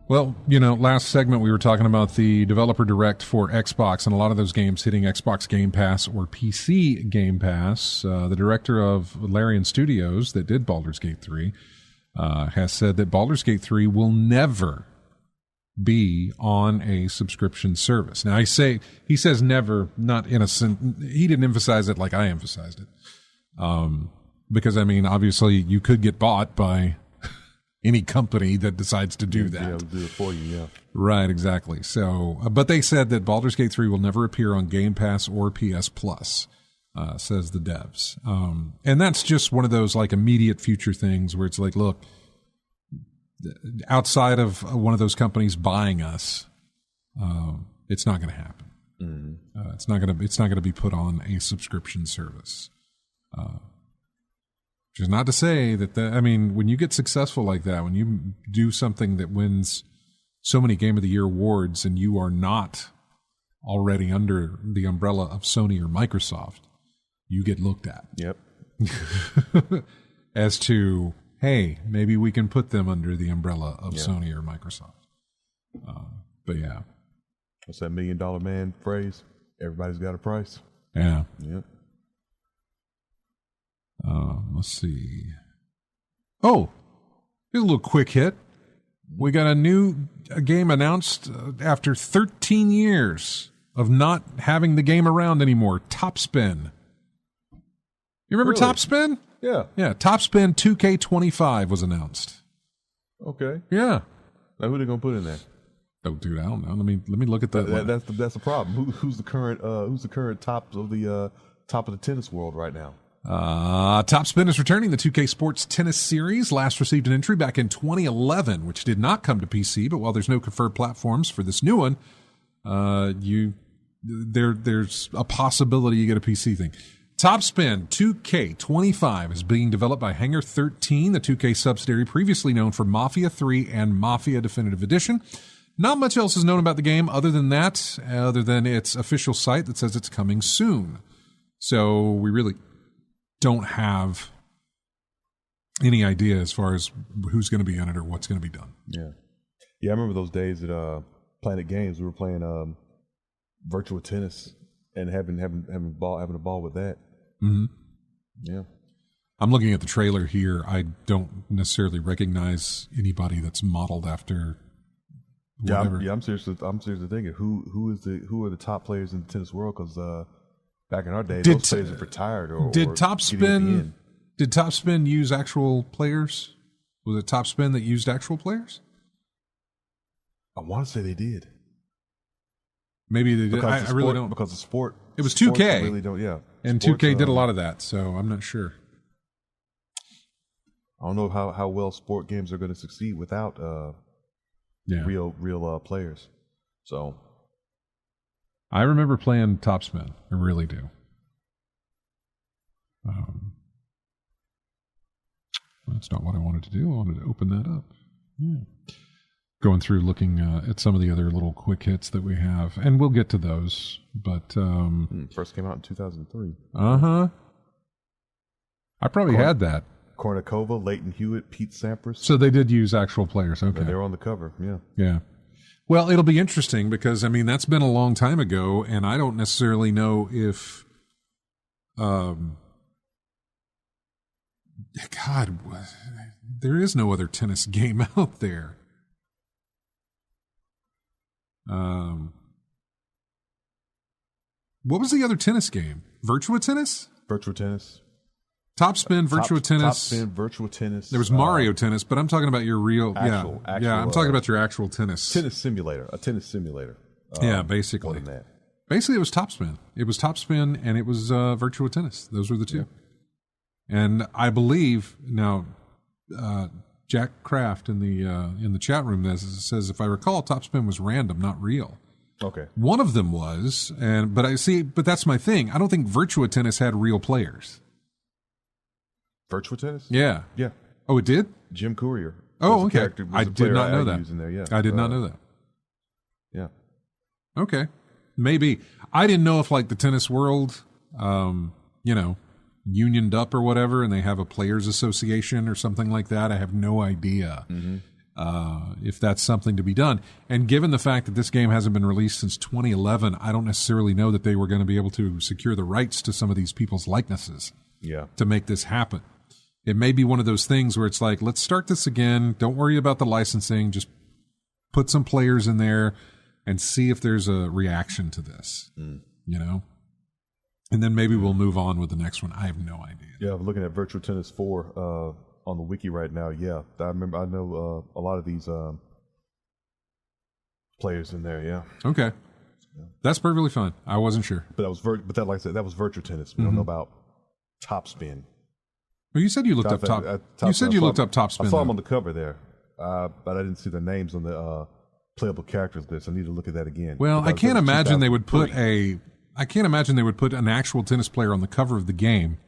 well, you know, last segment we were talking about the developer direct for Xbox and a lot of those games hitting Xbox Game Pass or PC Game Pass. The director of Larian Studios that did Baldur's Gate 3 has said that Baldur's Gate 3 will never be on a subscription service. Now, he says never, not innocent. He didn't emphasize it like I emphasized it. Because, I mean, obviously you could get bought by any company that decides to do that. Yeah, do it for you, yeah. Right, exactly. So, but they said that Baldur's Gate 3 will never appear on Game Pass or PS Plus, says the devs. And that's just one of those like immediate future things where it's like, look, outside of one of those companies buying us, it's not going to happen. Mm-hmm. It's not going to be put on a subscription service. Which is not to say that I mean, when you get successful like that, when you do something that wins so many Game of the Year awards and you are not already under the umbrella of Sony or Microsoft, you get looked at. Yep. As to, hey, maybe we can put them under the umbrella of Sony or Microsoft. But yeah. What's that $1 million man phrase? Everybody's got a price. Yeah. Yep. Let's see. Oh, here's a little quick hit. We got a game announced after 13 years of not having the game around anymore. Topspin. You remember Really? Topspin? Yeah. Yeah, Topspin 2K25 was announced. Okay. Yeah. Now who they gonna put in there? Oh, dude, I don't know. Let me look at that. That's the problem. Who's the current top of the tennis world right now? Topspin is returning. The 2K Sports Tennis Series last received an entry back in 2011, which did not come to PC. But while there's no confirmed platforms for this new one, there's a possibility you get a PC thing. Topspin 2K25 is being developed by Hangar 13, the 2K subsidiary previously known for Mafia 3 and Mafia Definitive Edition. Not much else is known about the game other than its official site that says it's coming soon. So we really don't have any idea as far as who's going to be in it or what's going to be done. Yeah. Yeah, I remember those days at Planet Games. We were playing virtual tennis and having a ball with that. Mm-hmm. Yeah. I'm looking at the trailer here. I don't necessarily recognize anybody that's modeled after whatever. I'm seriously thinking who are the top players in the tennis world? Because back in our day, those players have retired or did or Topspin use actual players? Was it Topspin that used actual players? I want to say they did. Maybe they did. Because I really don't. Because the sport. It was 2K. Really don't, yeah. And Sports, 2K did a lot of that, so I'm not sure. I don't know how well sport games are going to succeed without real players. So I remember playing Topspin. I really do. That's not what I wanted to do. I wanted to open that up. Yeah. Going through looking at some of the other little quick hits that we have, and we'll get to those. But first came out in 2003. I probably had that. Kornikova, Leighton Hewitt, Pete Sampras. So they did use actual players. Okay, they were on the cover. Yeah. Yeah. Well, it'll be interesting because I mean that's been a long time ago, and I don't necessarily know if, God, there is no other tennis game out there. What was the other tennis game? Virtua Tennis? Virtua Tennis. Topspin, Virtua Tennis. Topspin, Virtua Tennis. There was Mario Tennis, but I'm talking about your real... Actual, I'm talking about your actual tennis. Tennis simulator. A tennis simulator. Basically. More than that. Basically, it was Topspin. It was Topspin, and it was Virtua Tennis. Those were the two. Yeah. And I believe... Now, Jack Kraft in the chat room says, if I recall, Topspin was random, not real. Okay. One of them was, but that's my thing. I don't think Virtua Tennis had real players. Virtua Tennis? Yeah. Yeah. Oh, it did? Jim Courier. Oh, okay. I did not know that. I did not know that. Yeah. Okay. Maybe. I didn't know if like the tennis world, unioned up or whatever, and they have a players association or something like that. I have no idea if that's something to be done. And given the fact that this game hasn't been released since 2011, I don't necessarily know that they were going to be able to secure the rights to some of these people's likenesses to make this happen. It may be one of those things where it's like, let's start this again. Don't worry about the licensing. Just put some players in there and see if there's a reaction to this, And then maybe we'll move on with the next one. I have no idea. Yeah, I'm looking at Virtua Tennis 4 on the wiki right now. Yeah, I know a lot of these players in there. Yeah. Okay, that's perfectly fine. I wasn't sure, but that like I said, that was Virtua Tennis. We don't know about Topspin. Well, you said you looked up Top. You said you looked up Topspin. I saw them on the cover there, but I didn't see their names on the playable characters list. I need to look at that again. Well, I can't imagine they would put an actual tennis player on the cover of the game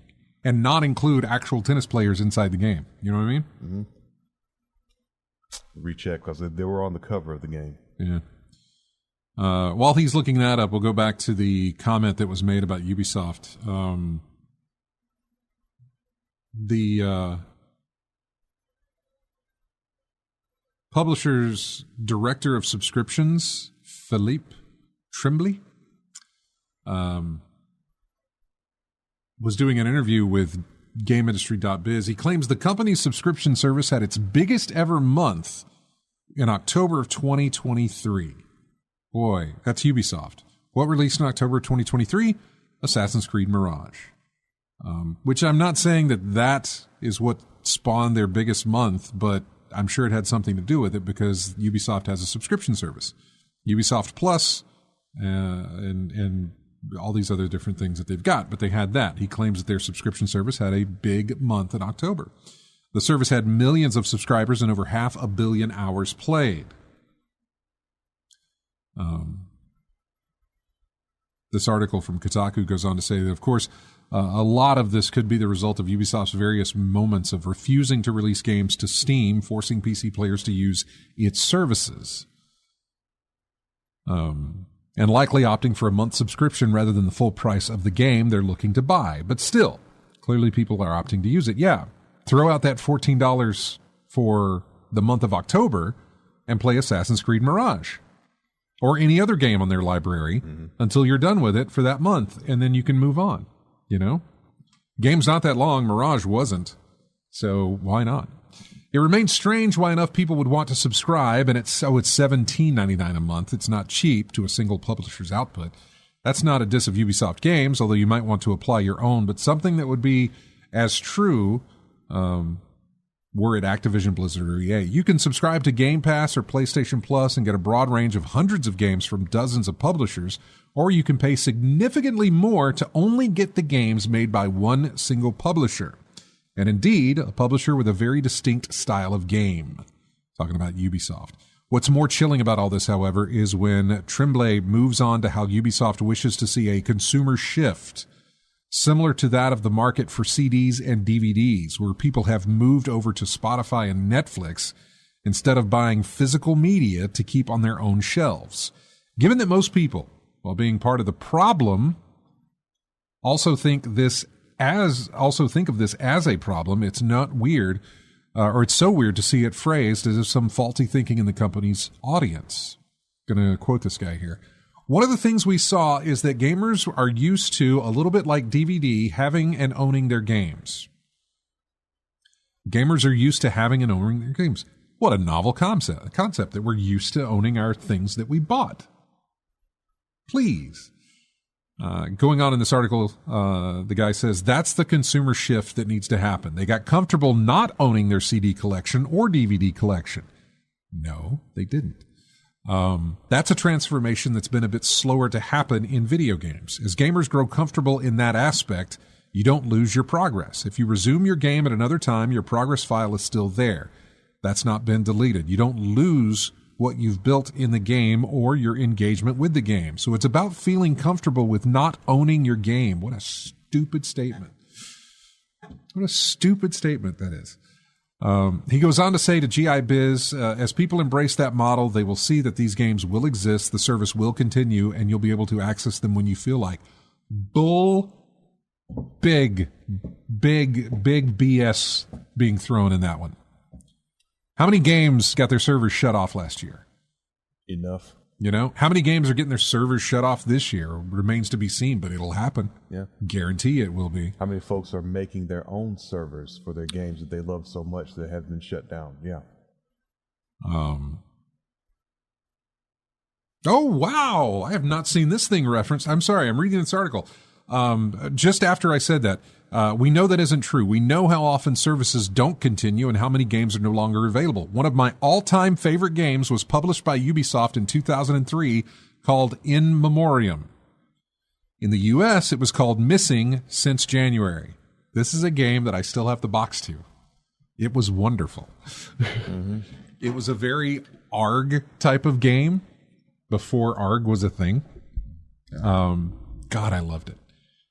and not include actual tennis players inside the game. You know what I mean? Mm-hmm. Recheck because they were on the cover of the game. Yeah. While he's looking that up, we'll go back to the comment that was made about Ubisoft. The publisher's director of subscriptions, Philippe Tremblay, was doing an interview with GameIndustry.biz. He claims the company's subscription service had its biggest ever month in October of 2023. Boy, that's Ubisoft. What released in October 2023? Assassin's Creed Mirage. Which I'm not saying that is what spawned their biggest month, but I'm sure it had something to do with it because Ubisoft has a subscription service. Ubisoft Plus and all these other different things that they've got, but they had that. He claims that their subscription service had a big month in October. The service had millions of subscribers and over 500 million hours played. This article from Kotaku goes on to say that, of course, a lot of this could be the result of Ubisoft's various moments of refusing to release games to Steam, forcing PC players to use its services. And likely opting for a month subscription rather than the full price of the game they're looking to buy. But still, clearly people are opting to use it. Yeah, throw out that $14 for the month of October and play Assassin's Creed Mirage. Or any other game on their library until you're done with it for that month, and then you can move on. Game's not that long. Mirage wasn't. So why not? It remains strange why enough people would want to subscribe, and it's $17.99 a month. It's not cheap to a single publisher's output. That's not a diss of Ubisoft games, although you might want to apply your own, but something that would be as true were it Activision, Blizzard, or EA. You can subscribe to Game Pass or PlayStation Plus and get a broad range of hundreds of games from dozens of publishers, or you can pay significantly more to only get the games made by one single publisher. And indeed, a publisher with a very distinct style of game. Talking about Ubisoft. What's more chilling about all this, however, is when Tremblay moves on to how Ubisoft wishes to see a consumer shift, similar to that of the market for CDs and DVDs, where people have moved over to Spotify and Netflix instead of buying physical media to keep on their own shelves. Given that most people, while being part of the problem, also think of this as a problem, it's not weird, or it's so weird to see it phrased as if some faulty thinking in the company's audience. Going to quote this guy here. One of the things we saw is that gamers are used to, a little bit like DVD, having and owning their games. Gamers are used to having and owning their games. What a novel concept that we're used to owning our things that we bought. Please. Going on in this article, the guy says, that's the consumer shift that needs to happen. They got comfortable not owning their CD collection or DVD collection. No, they didn't. That's a transformation that's been a bit slower to happen in video games. As gamers grow comfortable in that aspect, you don't lose your progress. If you resume your game at another time, your progress file is still there. That's not been deleted. You don't lose what you've built in the game or your engagement with the game. So it's about feeling comfortable with not owning your game. What a stupid statement. What a stupid statement that is. He goes on to say to GI Biz, as people embrace that model, they will see that these games will exist, the service will continue, and you'll be able to access them when you feel like. Big BS being thrown in that one. How many games got their servers shut off last year? Enough. You know, how many games are getting their servers shut off this year? Remains to be seen, but it'll happen. Yeah. Guarantee it will be. How many folks are making their own servers for their games that they love so much that have been shut down? Yeah. Oh, wow. I have not seen this thing referenced. I'm sorry. I'm reading this article. Just after I said that, we know that isn't true. We know how often services don't continue and how many games are no longer available. One of my all-time favorite games was published by Ubisoft in 2003 called In Memoriam. In the U.S., it was called Missing Since January. This is a game that I still have the box to. It was wonderful. Mm-hmm. It was a very ARG type of game before ARG was a thing. God, I loved it.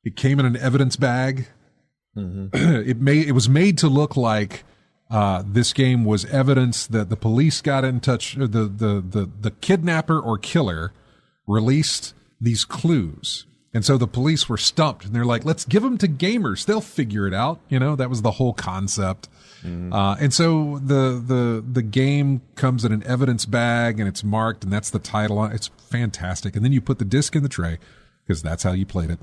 It came in an evidence bag. Mm-hmm. It was made to look like this game was evidence that the police got in touch. The kidnapper or killer released these clues, and so the police were stumped. And they're like, "Let's give them to gamers; they'll figure it out." You know, that was the whole concept. Mm-hmm. And so the game comes in an evidence bag, and it's marked, and that's the title on it. It's fantastic. And then you put the disc in the tray because that's how you played it.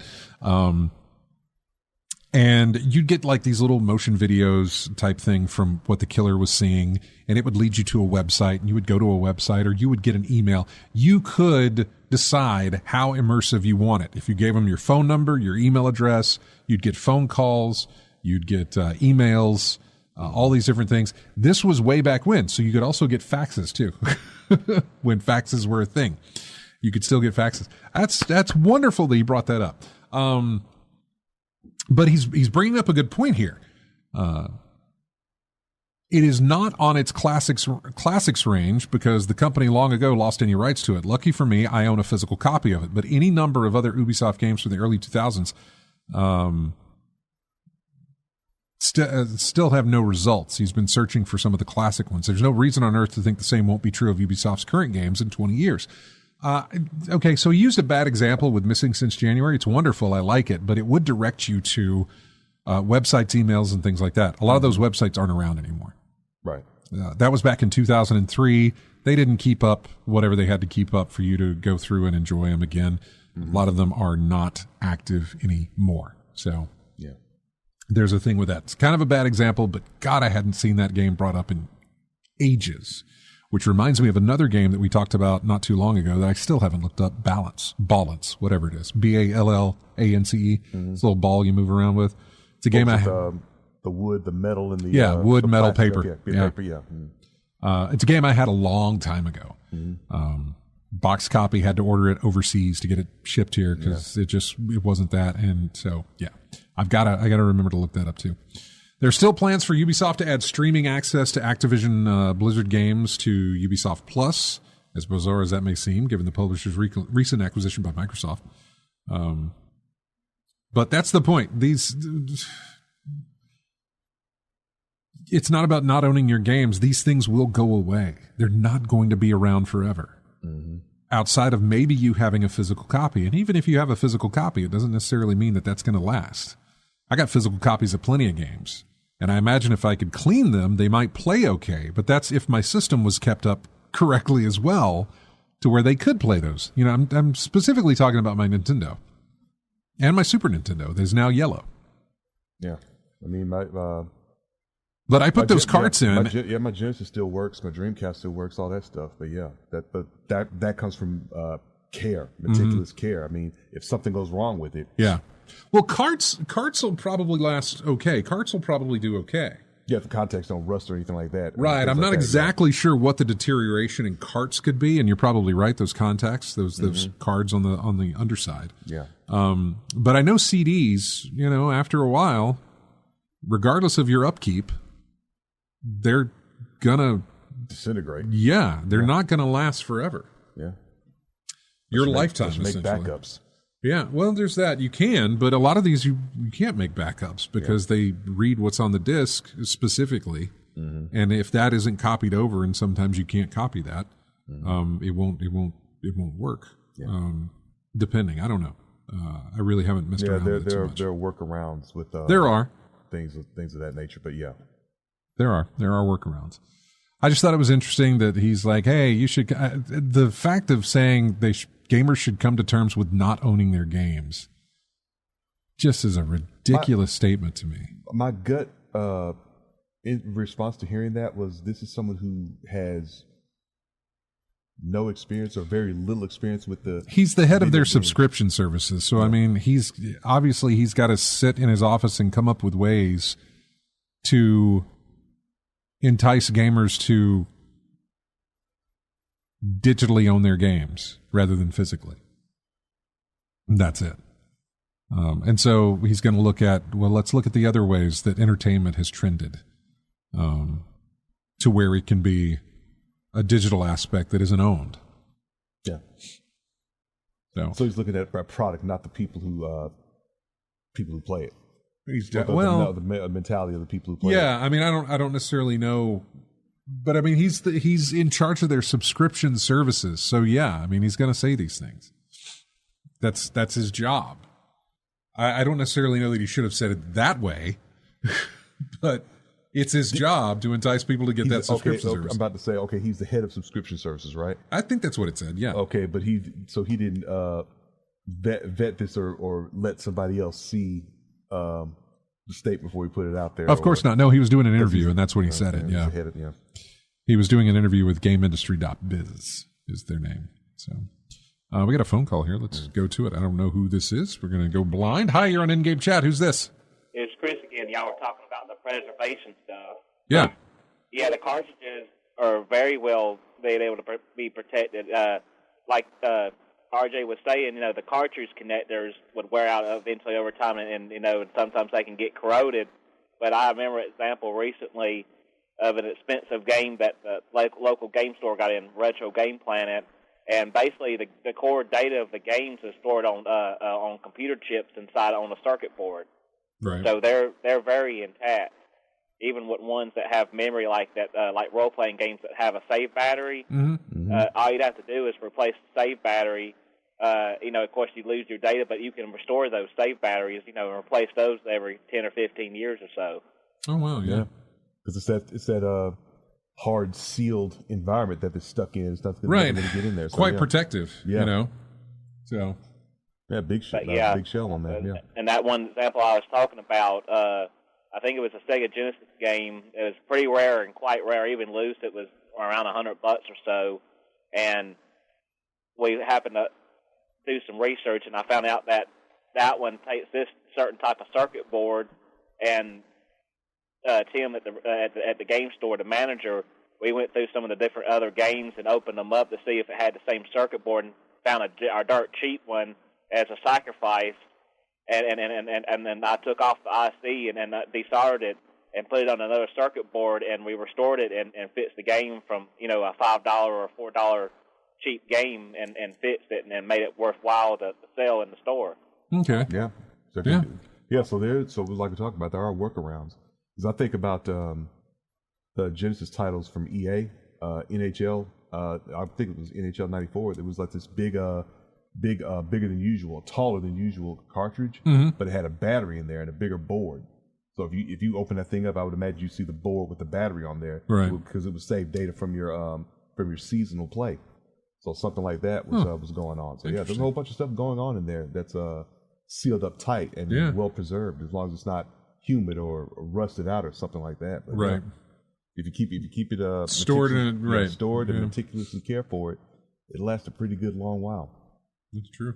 And you'd get like these little motion videos type thing from what the killer was seeing, and it would lead you to a website, and you would go to a website, or you would get an email. You could decide how immersive you want it. If you gave them your phone number, your email address, you'd get phone calls, you'd get emails, all these different things. This was way back when, so you could also get faxes too. When faxes were a thing, you could still get faxes. That's wonderful that you brought that up. But he's bringing up a good point here. It is not on its classics range because the company long ago lost any rights to it. Lucky for me, I own a physical copy of it. But any number of other Ubisoft games from the early 2000s still have no results. He's been searching for some of the classic ones. There's no reason on earth to think the same won't be true of Ubisoft's current games in 20 years. Okay, so he used a bad example with Missing Since January. It's wonderful. I like it, but it would direct you to websites, emails, and things like that. A lot of those websites aren't around anymore. Right. That was back in 2003. They didn't keep up whatever they had to keep up for you to go through and enjoy them again. Mm-hmm. A lot of them are not active anymore. So, yeah. there's a thing with that. It's kind of a bad example, but God, I hadn't seen that game brought up in ages. Which reminds me of another game that we talked about not too long ago that I still haven't looked up. Balance, whatever it is. Ballance. It's a little ball you move around with. It's a game the wood, the metal, and the wood, the metal, plastic, paper. Paper. It's a game I had a long time ago. Box copy, had to order it overseas to get it shipped here because it wasn't that. And so I gotta remember to look that up too. There's still plans for Ubisoft to add streaming access to Activision Blizzard games to Ubisoft Plus, as bizarre as that may seem, given the publisher's recent acquisition by Microsoft. But that's the point. It's not about not owning your games. These things will go away. They're not going to be around forever. Outside of maybe you having a physical copy. And even if you have a physical copy, it doesn't necessarily mean that that's going to last. I got physical copies of plenty of games. And I imagine if I could clean them, they might play okay. But that's if my system was kept up correctly as well to where they could play those. You know, I'm specifically talking about my Nintendo and my Super Nintendo. There's now yellow. Yeah. I mean, but I put those carts in. My Genesis still works. My Dreamcast still works. All that stuff. But that comes from care, meticulous care. I mean, if something goes wrong with it. Yeah. Well, carts will probably last okay. Carts will probably do okay. Yeah, if the contacts don't rust or anything like that. Right. I'm not exactly sure what the deterioration in carts could be, and you're probably right. Those contacts, those cards on the underside. Yeah. But I know CDs. You know, after a while, regardless of your upkeep, they're gonna disintegrate. Yeah, they're not gonna last forever. Yeah. Your lifetime. Make backups. Yeah, well, there's that. You can, but a lot of these you can't make backups because they read what's on the disk specifically, and if that isn't copied over, and sometimes you can't copy that, it won't work. Yeah. Depending, I don't know. I really haven't messed around with it too much. There are workarounds with there are things of that nature, but there are workarounds. I just thought it was interesting that he's like, hey, you should. The fact of saying gamers should come to terms with not owning their games just is a ridiculous statement to me. My gut in response to hearing that was, this is someone who has no experience or very little experience with he's the head of their subscription services. So, I mean, he's got to sit in his office and come up with ways to entice gamers to digitally own their games rather than physically. That's it. And so he's going to let's look at the other ways that entertainment has trended to where it can be a digital aspect that isn't owned. Yeah. So he's looking at a product, not the people who play it. The mentality of the people who play it. Yeah, I mean, I don't necessarily know. But I mean, he's in charge of their subscription services. So yeah, I mean, he's going to say these things. That's his job. I don't necessarily know that he should have said it that way, but it's his job to entice people to get that subscription service. I'm about to say, he's the head of subscription services, right? I think that's what it said. Yeah. Okay, but he didn't vet this or let somebody else see the state before he put it out there. Of course not. No, he was doing an interview, and that's when he said it. Yeah. He was doing an interview with GameIndustry.biz is their name. So we got a phone call here. Let's go to it. I don't know who this is. We're going to go blind. Hi, you're on In-Game Chat. Who's this? It's Chris again. Y'all were talking about the preservation stuff. Yeah. Yeah, the cartridges are very well being able to be protected. Like RJ was saying, the cartridge connectors would wear out eventually over time, and sometimes they can get corroded. But I remember an example recently of an expensive game that the local game store got in, Retro Game Planet, and basically the core data of the games is stored on computer chips inside on a circuit board. Right. So they're very intact, even with ones that have memory like that, like role playing games that have a save battery. Mm-hmm. All you'd have to do is replace the save battery. Of course, you lose your data, but you can restore those save batteries, and replace those every 10 or 15 years or so. Oh, wow, yeah. Because it's that hard, sealed environment that they're stuck in. It's not going to get in there. So, quite protective, So, yeah, big shell on that, yeah. And that one example I was talking about, think it was a Sega Genesis game. It was pretty rare and quite rare, even loose. It was around $100 or so, and we happened to do some research, and I found out that one takes this certain type of circuit board, and Tim at the game store, the manager, we went through some of the different other games and opened them up to see if it had the same circuit board, and found our dirt cheap one as a sacrifice, and then I took off the IC and desoldered it and put it on another circuit board, and we restored it and fixed the game from a $5 or $4 cheap game and fixed it and made it worthwhile to sell in the store. Okay. Yeah. So like we talked about, there are workarounds. Because I think about the Genesis titles from EA, NHL. I think it was NHL '94. It was like this bigger than usual, taller than usual cartridge, but it had a battery in there and a bigger board. So if you open that thing up, I would imagine you see the board with the battery on there, right? Because it would save data from your seasonal play. So something like that was going on. So yeah, there's a whole bunch of stuff going on in there that's sealed up tight and well preserved, as long as it's not humid or rusted out or something like that. But, right. If you keep it stored and meticulously care for it, it lasts a pretty good long while. That's true.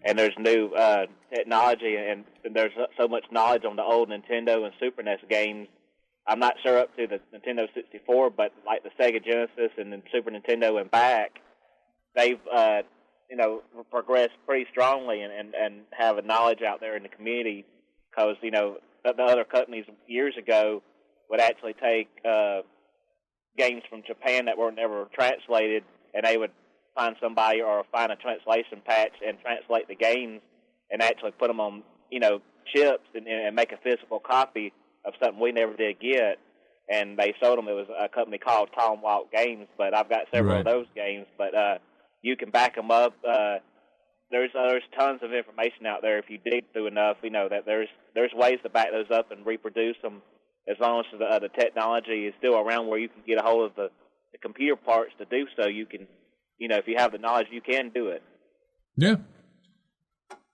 And there's new technology, and there's so much knowledge on the old Nintendo and Super NES games. I'm not sure up to the Nintendo 64, but like the Sega Genesis and the Super Nintendo and back, they've progressed pretty strongly and have a knowledge out there in the community, because the other companies years ago would actually take games from Japan that were never translated, and they would find somebody or find a translation patch and translate the games and actually put them on chips and make a physical copy of something we never did get, and they sold them. It was a company called Tom Walk Games, but I've got several of those games, but you can back them up. There's tons of information out there if you dig through enough. That there's ways to back those up and reproduce them, as long as the technology is still around where you can get a hold of the computer parts to do so. You can, if you have the knowledge, you can do it. Yeah.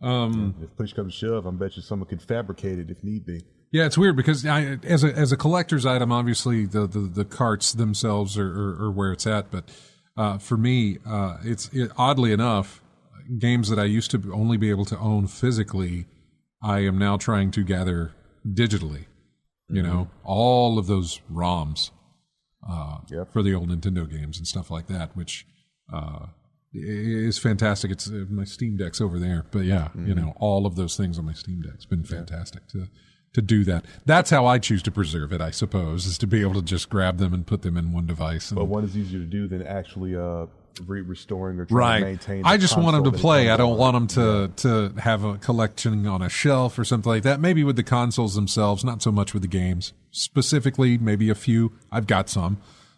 If push comes to shove, I bet you someone could fabricate it if need be. Yeah, it's weird because as a collector's item, obviously the carts themselves are where it's at. But for me, it's oddly enough, games that I used to only be able to own physically, I am now trying to gather digitally. All of those ROMs for the old Nintendo games and stuff like that, which is fantastic. It's my Steam Deck's over there, but yeah, all of those things on my Steam Deck's been fantastic to do that. That's how I choose to preserve it, I suppose, is to be able to just grab them and put them in one device. But one is easier to do than actually restoring or trying to maintain. I just want them to play. I don't want them to have a collection on a shelf or something like that. Maybe with the consoles themselves, not so much with the games. Specifically, maybe a few. I've got some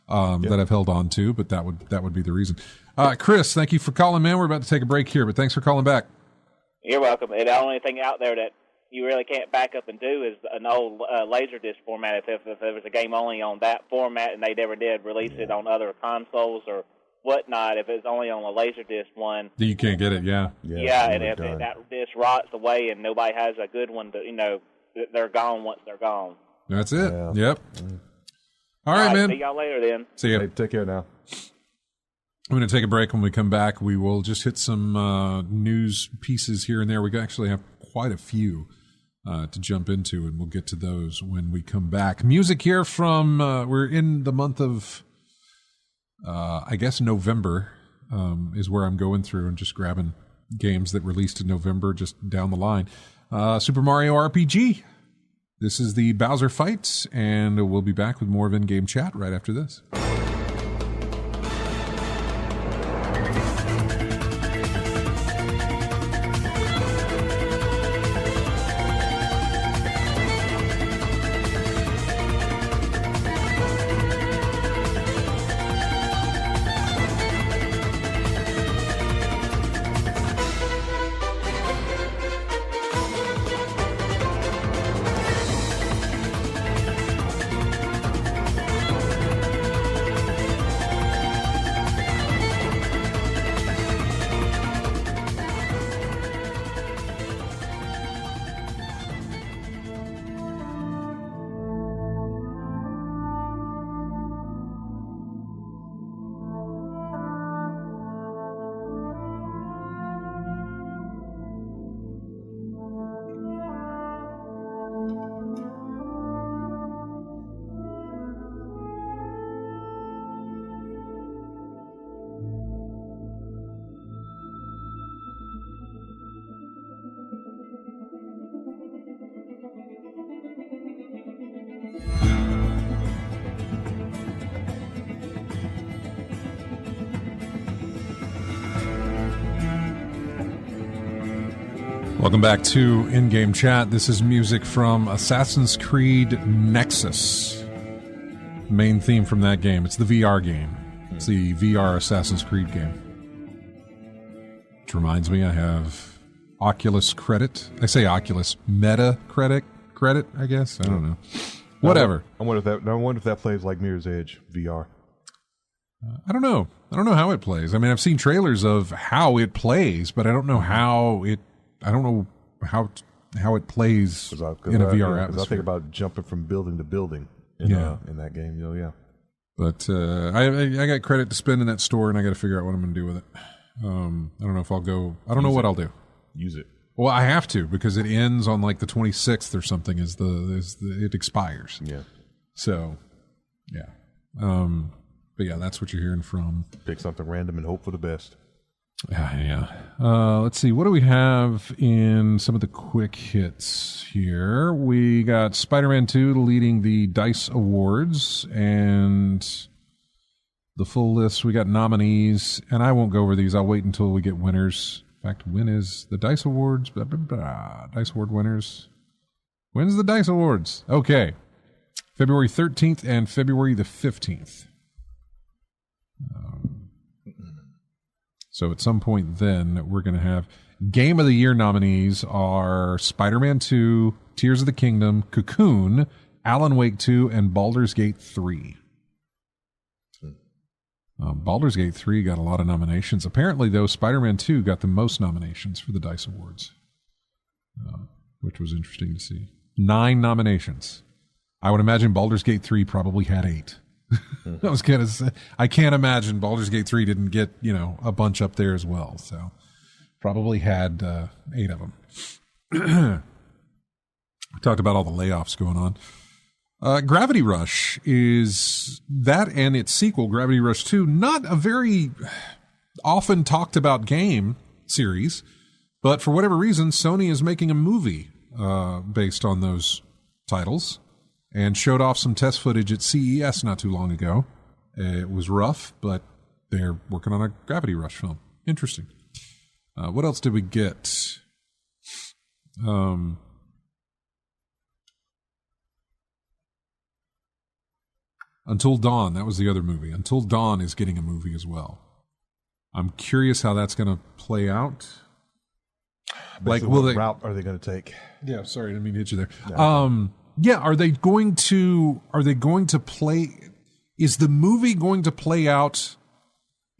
that I've held on to, but that would be the reason. Chris, thank you for calling, man. We're about to take a break here, but thanks for calling back. You're welcome. And the only thing out there that you really can't back up and do is an old Laserdisc format. If there was a game only on that format and they never did release it on other consoles or whatnot, if it's only on a Laserdisc one, you can't get it. Yeah, and if that disc rots away and nobody has a good one, they're gone once they're gone. That's it. Yeah. Yep. All right, man. See y'all later then. See ya. Hey, take care now. I'm going to take a break. When we come back, we will just hit some news pieces here and there. We actually have quite a few to jump into, and we'll get to those when we come back. Music here from, we're in the month of, I guess November is where I'm going through and just grabbing games that released in November just down the line. Super Mario RPG. This is the Bowser fight, and we'll be back with more of In-Game Chat right after this. Welcome back to In-Game Chat. This is music from Assassin's Creed Nexus. Main theme from that game. It's the VR game. It's the VR Assassin's Creed game. Which reminds me, I have Oculus credit. I say Oculus Meta credit, I guess. I don't know. Whatever. I wonder if that plays like Mirror's Edge VR. I don't know. I don't know how it plays. I mean, I've seen trailers of how it plays, but I don't know how it plays in a VR atmosphere. I think about jumping from building to building in that game. Yeah. But I got credit to spend in that store, and I got to figure out what I'm going to do with it. I don't know if I'll go. I don't know what I'll do. Use it. Well, I have to because it ends on like the 26th or something. It expires? Yeah. So, yeah. But yeah, that's what you're hearing from. Pick something random and hope for the best. Yeah. Let's see. What do we have in some of the quick hits here? We got Spider-Man 2 leading the DICE Awards, and the full list. We got nominees, and I won't go over these. I'll wait until we get winners. In fact, when is the DICE Awards? Blah, blah, blah. DICE Award winners. When's the DICE Awards? Okay. February 13th and February the 15th. So at some point then, we're going to have Game of the Year nominees are Spider-Man 2, Tears of the Kingdom, Cocoon, Alan Wake 2, and Baldur's Gate 3. Baldur's Gate 3 got a lot of nominations. Apparently, though, Spider-Man 2 got the most nominations for the DICE Awards, which was interesting to see. 9 nominations. I would imagine Baldur's Gate 3 probably had 8. I was gonna say, I can't imagine Baldur's Gate 3 didn't get, a bunch up there as well. So probably had 8 of them. We talked about all the layoffs going on. Gravity Rush is that, and its sequel, Gravity Rush 2, not a very often talked about game series, but for whatever reason, Sony is making a movie based on those titles. And showed off some test footage at CES not too long ago. It was rough, but they're working on a Gravity Rush film. Interesting. What else did we get? Until Dawn, that was the other movie. Until Dawn is getting a movie as well. I'm curious how that's going to play out. Like, what route are they going to take? Yeah, sorry, I didn't mean to hit you there. Yeah, are they going to play, is the movie going to play out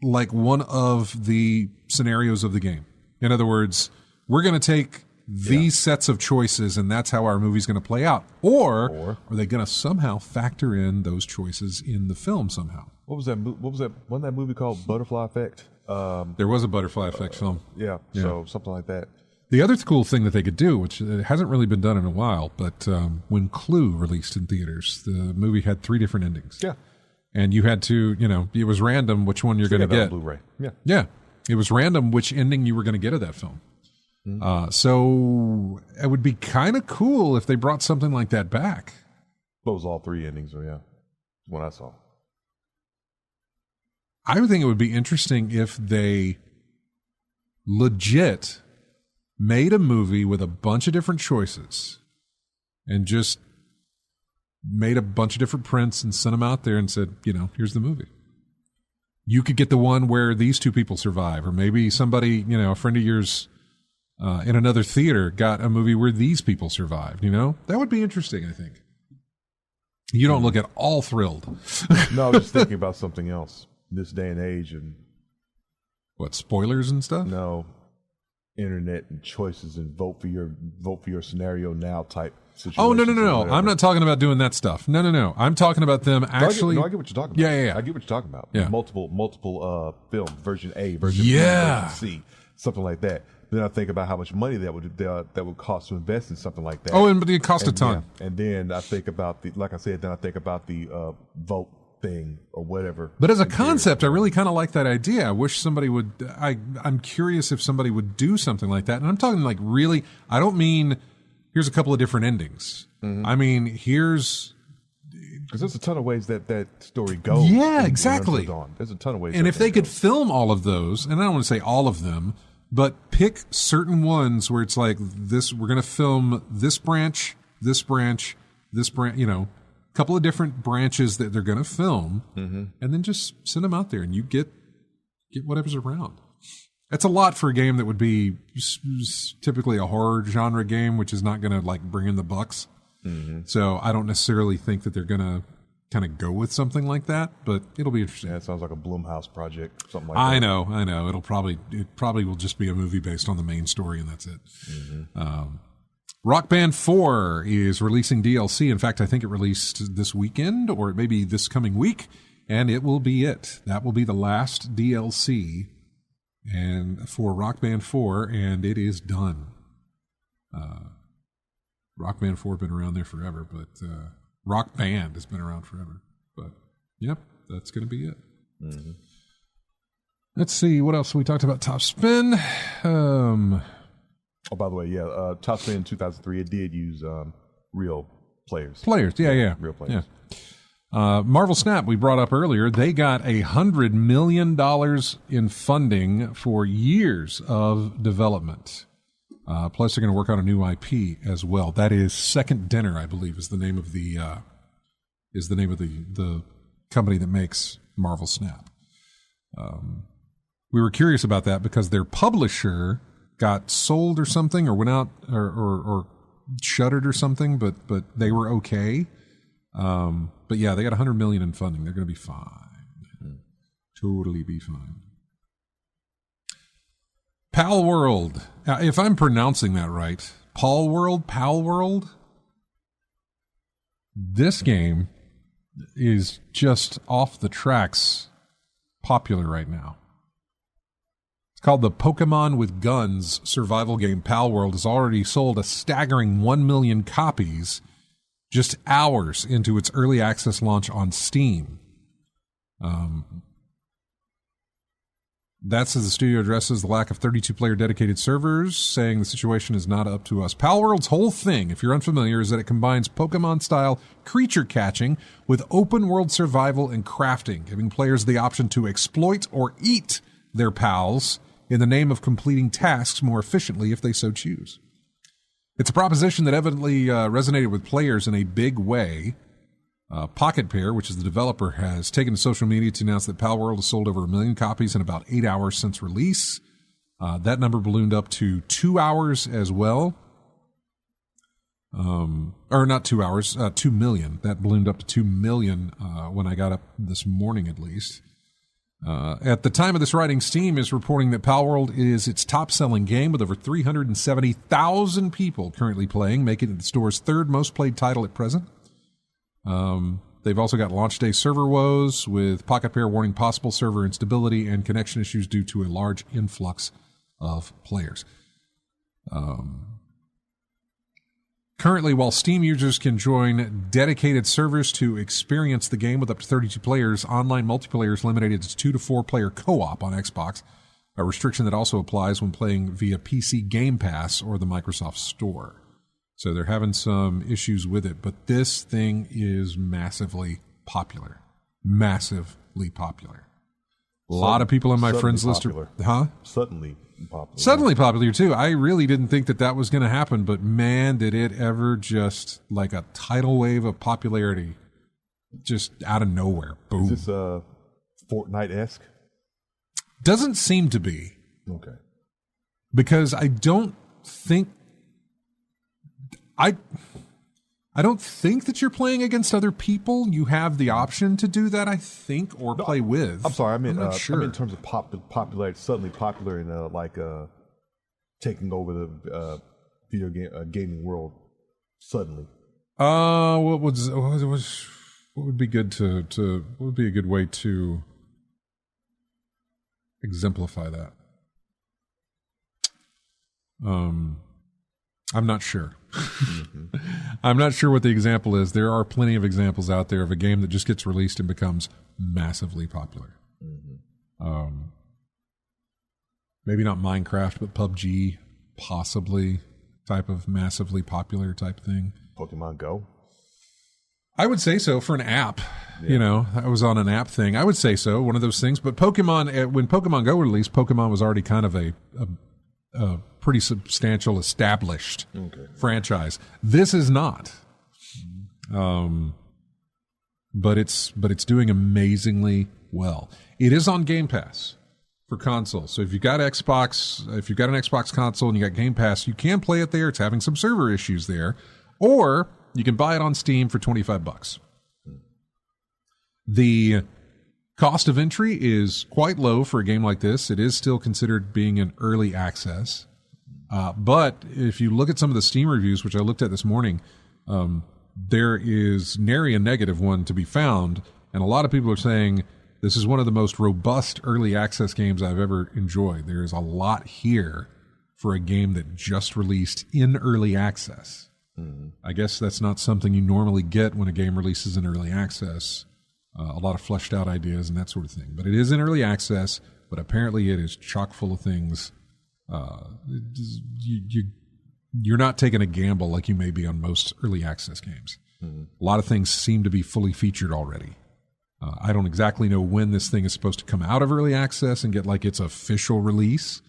like one of the scenarios of the game? In other words, we're going to take these sets of choices and that's how our movie's going to play out. Or are they going to somehow factor in those choices in the film somehow? What was that? Wasn't that movie called Butterfly Effect? There was a Butterfly Effect film. So something like that. The other cool thing that they could do, which hasn't really been done in a while, but when Clue released in theaters, the movie had 3 different endings. Yeah. And you had to, it was random which one you're going to get. Blu-ray. Yeah. Yeah. It was random which ending you were going to get of that film. Mm-hmm. So it would be kind of cool if they brought something like that back. What was all 3 endings? So yeah. What I saw. I would think it would be interesting if they legit made a movie with a bunch of different choices and just made a bunch of different prints and sent them out there and said, here's the movie. You could get the one where these 2 people survive, or maybe somebody, a friend of yours in another theater got a movie where these people survived, That would be interesting, I think. You don't look at all thrilled. No, I was just thinking about something else. This day and age. And what, spoilers and stuff? No. Internet and choices and vote for your scenario now type situation. Oh, no. I'm not talking about doing that stuff. No. I'm talking about them actually. I get what you're talking about. Yeah. I get what you're talking about. Yeah. Multiple films, version A, version B, version C, something like that. Then I think about how much money that would cost to invest in something like that. Oh, and it cost a ton. And then I think about the vote thing or whatever. But as a concept, I really kind of like that idea. I wish somebody would. I'm curious if somebody would do something like that. And I'm talking like really. I don't mean here's a couple of different endings. Mm-hmm. I mean here's because there's a ton of ways that story goes. Yeah, exactly. There's a ton of ways. And if they could film all of those, and I don't want to say all of them, but pick certain ones where it's like this. We're going to film this branch, this branch, this branch. A couple of different branches that they're going to film, and then just send them out there, and you get whatever's around. That's a lot for a game that would be typically a horror genre game, which is not going to like bring in the bucks. So I don't necessarily think that they're going to kind of go with something like that, but it'll be interesting. Yeah, it sounds like a Blumhouse project, something like that. I know. It probably will just be a movie based on the main story, and that's it. Rock Band 4 is releasing DLC. In fact, I think it released this weekend, or maybe this coming week, and it will be it. That will be the last DLC and for Rock Band 4, and it is done. Rock Band 4 has been around there forever, but Rock Band has been around forever. But, yep, that's going to be it. Let's see, what else we talked about? Top Spin. Oh, by the way, Top Spin in 2003, it did use real players. Yeah. Real players. Yeah. Marvel Snap, we brought up earlier, they got $100 million in funding for years of development. Plus, they're going to work on a new IP as well. That is Second Dinner, I believe, is the name of the company that makes Marvel Snap. We were curious about that because their publisher got sold or something, or went out or shuttered or something, but they were okay. But yeah, they got $100 million in funding. They're going to be fine. Totally be fine. Pal World. If I'm pronouncing that right, Pal World. This game is just off the tracks popular right now. It's called the Pokemon with Guns survival game. Pal World has already sold a staggering 1 million copies just hours into its early access launch on Steam. That's as the studio addresses the lack of 32-player dedicated servers, saying the situation is not up to us. Pal World's whole thing, if you're unfamiliar, is that it combines Pokemon-style creature catching with open-world survival and crafting, giving players the option to exploit or eat their pals in the name of completing tasks more efficiently if they so choose. It's a proposition that evidently resonated with players in a big way. Pocket Pair, which is the developer, has taken to social media to announce that Pal World has sold over 1 million copies in about 8 hours since release. That number ballooned up to 2 hours as well. Or not 2 hours, 2 million. That ballooned up to 2 million when I got up this morning at least. At the time of this writing, Steam is reporting that Pal World is its top-selling game with over 370,000 people currently playing, making it the store's third most played title at present. They've also got launch day server woes, with Pocket Pair warning possible server instability and connection issues due to a large influx of players. Currently, while Steam users can join dedicated servers to experience the game with up to 32 players, online multiplayer is limited to 2 to 4 player co-op on Xbox, a restriction that also applies when playing via PC Game Pass or the Microsoft Store. So they're having some issues with it, but this thing is massively popular. Massively popular. A lot of people on my friends list are... Huh? Suddenly popular. Suddenly popular, too. I really didn't think that was going to happen, but man, did it ever just like a tidal wave of popularity just out of nowhere. Boom. Is this Fortnite-esque? Doesn't seem to be. Okay. Because I don't think... I don't think that you're playing against other people. You have the option to do that, I think, or play with. I'm sorry, I'm not sure. I mean in terms of popularity, suddenly popular in taking over the video gaming world suddenly. What would be good what would be a good way to exemplify that? I'm not sure. I'm not sure what the example is. There are plenty of examples out there of a game that just gets released and becomes massively popular. Maybe not Minecraft, but PUBG, possibly type of massively popular type thing. Pokemon Go? I would say so for an app. Yeah. I was on an app thing. I would say so, one of those things. But Pokemon, when Pokemon Go released, Pokemon was already kind of a a pretty substantial established franchise. This is not. But it's doing amazingly well. It is on Game Pass for consoles. So if you've got an Xbox console and you got Game Pass, you can play it there. It's having some server issues there. Or you can buy it on Steam for $25. The cost of entry is quite low for a game like this. It is still considered being in early access. But if you look at some of the Steam reviews, which I looked at this morning, there is nary a negative one to be found. And a lot of people are saying this is one of the most robust early access games I've ever enjoyed. There is a lot here for a game that just released in early access. I guess that's not something you normally get when a game releases in early access. A lot of fleshed out ideas and that sort of thing. But it is in early access, but apparently it is chock full of things. You're not taking a gamble like you may be on most early access games. A lot of things seem to be fully featured already. I don't exactly know when this thing is supposed to come out of early access and get like its official release,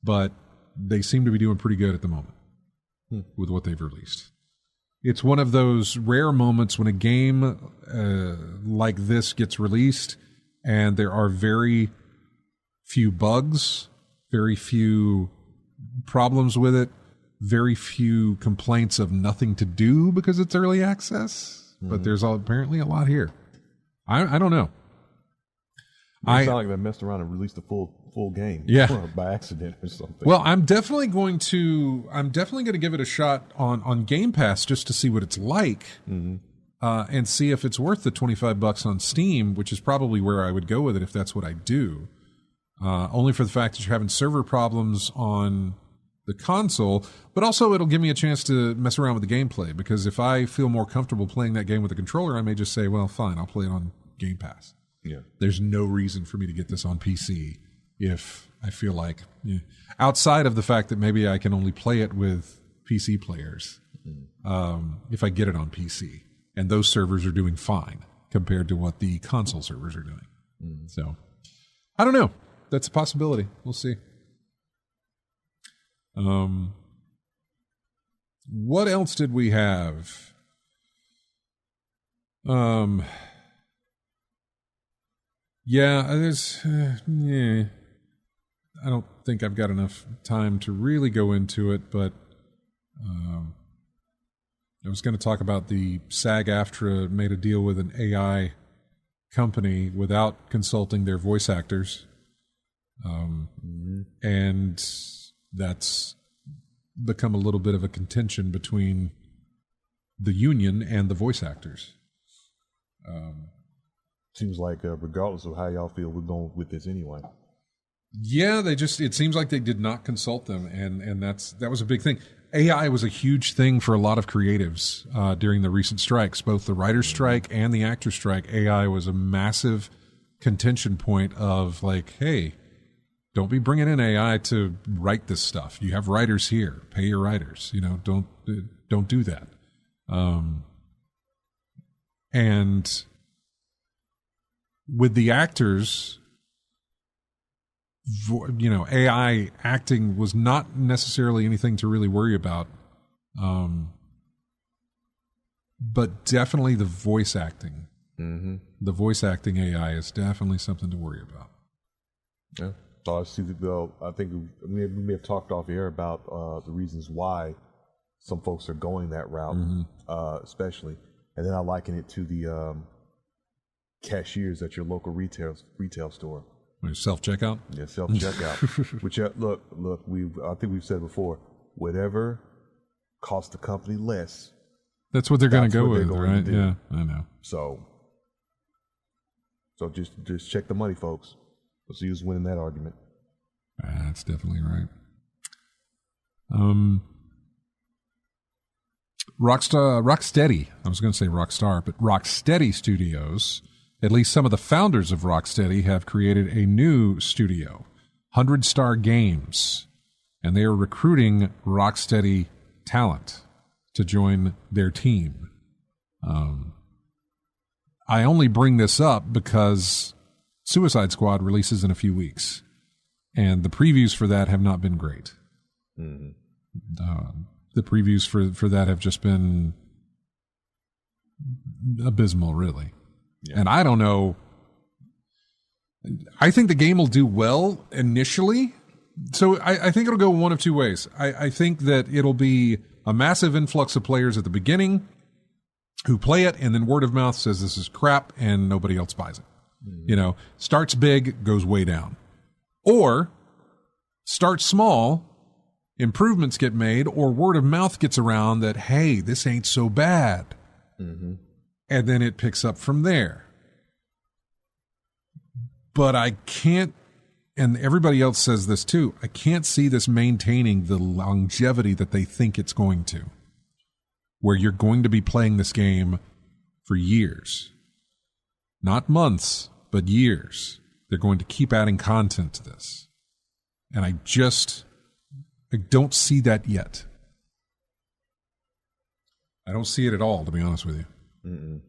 but they seem to be doing pretty good at the moment with what they've released. It's one of those rare moments when a game like this gets released and there are very few bugs, very few problems with it, very few complaints of nothing to do because it's early access, but there's apparently a lot here. I don't know. It sounds like they messed around and released the full game, by accident or something. Well, I'm definitely going to give it a shot on Game Pass just to see what it's like, and see if it's worth the $25 on Steam, which is probably where I would go with it if that's what I do. Only for the fact that you're having server problems on the console, but also it'll give me a chance to mess around with the gameplay, because if I feel more comfortable playing that game with a controller, I may just say, well, fine, I'll play it on Game Pass. Yeah. There's no reason for me to get this on PC if I feel like, outside of the fact that maybe I can only play it with PC players, if I get it on PC. And those servers are doing fine compared to what the console servers are doing. So, I don't know. That's a possibility. We'll see. What else did we have? I don't think I've got enough time to really go into it, but I was going to talk about the SAG-AFTRA made a deal with an AI company without consulting their voice actors. And that's become a little bit of a contention between the union and the voice actors. Seems like regardless of how y'all feel, we're going with this anyway. Yeah, it seems like they did not consult them, and that was a big thing. AI was a huge thing for a lot of creatives during the recent strikes, both the writer's strike and the actor's strike. AI was a massive contention point of like, hey, don't be bringing in AI to write this stuff. You have writers here. Pay your writers. Don't do that. And with the actors, AI acting was not necessarily anything to really worry about. But definitely the voice acting. The voice acting AI is definitely something to worry about. Yeah. So I think we may have talked off air about the reasons why some folks are going that route, especially. And then I liken it to the cashiers at your local retail store. Self-checkout? Yeah, self-checkout. Which, look, I think we've said before, whatever costs the company less. That's what they're going to go with, right? Yeah, I know. So just check the money, folks. Let's see who's winning that argument. That's definitely right. Rocksteady. I was going to say Rockstar, but Rocksteady Studios. At least some of the founders of Rocksteady have created a new studio, 100 Star Games, and they are recruiting Rocksteady talent to join their team. I only bring this up because Suicide Squad releases in a few weeks, and the previews for that have not been great. The previews for that have just been abysmal, really. Yeah. And I don't know. I think the game will do well initially. So I think it'll go one of two ways. I think that it'll be a massive influx of players at the beginning who play it, and then word of mouth says this is crap and nobody else buys it. You know, starts big, goes way down. Or starts small, improvements get made, or word of mouth gets around that, hey, this ain't so bad. And then it picks up from there. But I can't, and everybody else says this too, I can't see this maintaining the longevity that they think it's going to, where you're going to be playing this game for years. Not months, but years. They're going to keep adding content to this. And I don't see that yet. I don't see it at all, to be honest with you. And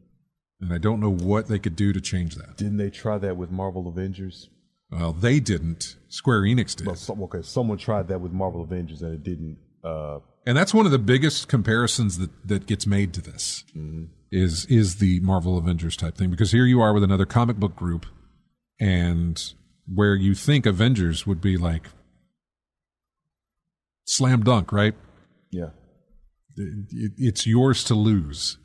I don't know what they could do to change that. Didn't they try that with Marvel Avengers? Well, they didn't. Square Enix did. Well, someone tried that with Marvel Avengers and it didn't. And that's one of the biggest comparisons that gets made to this, is the Marvel Avengers type thing. Because here you are with another comic book group, and where you think Avengers would be like slam dunk, right? Yeah. It's yours to lose.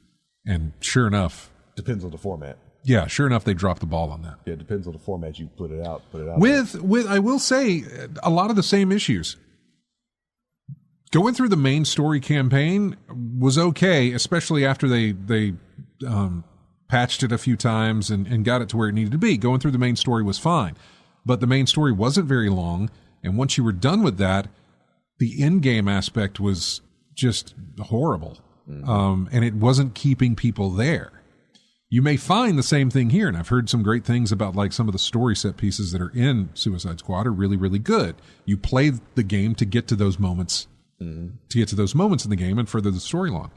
And sure enough. Depends on the format. Yeah, sure enough, they dropped the ball on that. Yeah, it depends on the format you put it out. With I will say, a lot of the same issues. Going through the main story campaign was okay, especially after they patched it a few times and got it to where it needed to be. Going through the main story was fine. But the main story wasn't very long, and once you were done with that, the in-game aspect was just horrible. And it wasn't keeping people there. You may find the same thing here, and I've heard some great things about like some of the story set pieces that are in Suicide Squad are really, really good. You play the game to get to those moments, in the game and further the story along.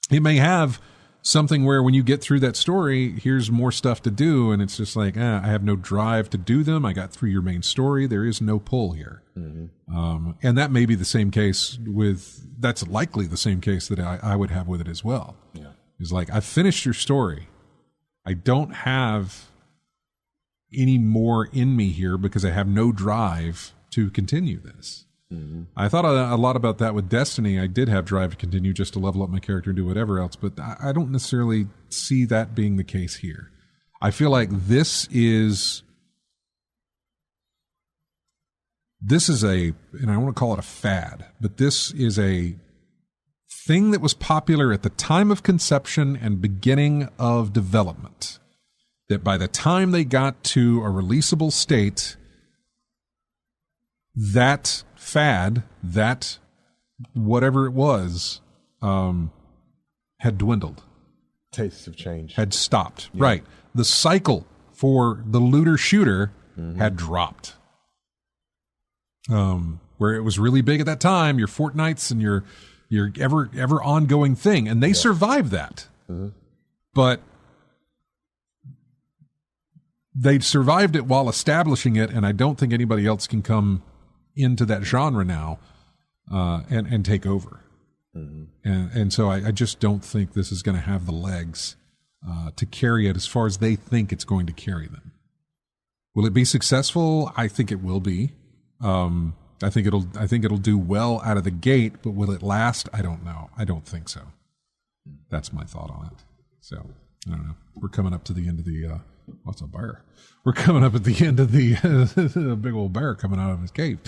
It may have something where when you get through that story, here's more stuff to do, and it's just like, I have no drive to do them. I got through your main story. There is no pull here. And that may be the same case that's likely the same case that I would have with it as well. Yeah. It's like, I've finished your story. I don't have any more in me here because I have no drive to continue this. I thought a lot about that with Destiny. I did have drive to continue just to level up my character and do whatever else, but I don't necessarily see that being the case here. I feel like this is and I want to call it a fad, but this is a thing that was popular at the time of conception and beginning of development, that by the time they got to a releasable state, that fad, that whatever it was, had dwindled. Tastes have changed. Had stopped. Yeah. Right. The cycle for the looter shooter had dropped. Where it was really big at that time, your Fortnites and your ever ongoing thing, and they survived that. But they survived it while establishing it, and I don't think anybody else can come into that genre now and take over. And so I just don't think this is going to have the legs to carry it as far as they think it's going to carry them. Will it be successful? I think it will be. I think it'll do well out of the gate, but will it last? I don't know. I don't think so. That's my thought on it. So I don't know. We're coming up to the end of the what's a bear? We're coming up at the end of the big old bear coming out of his cave.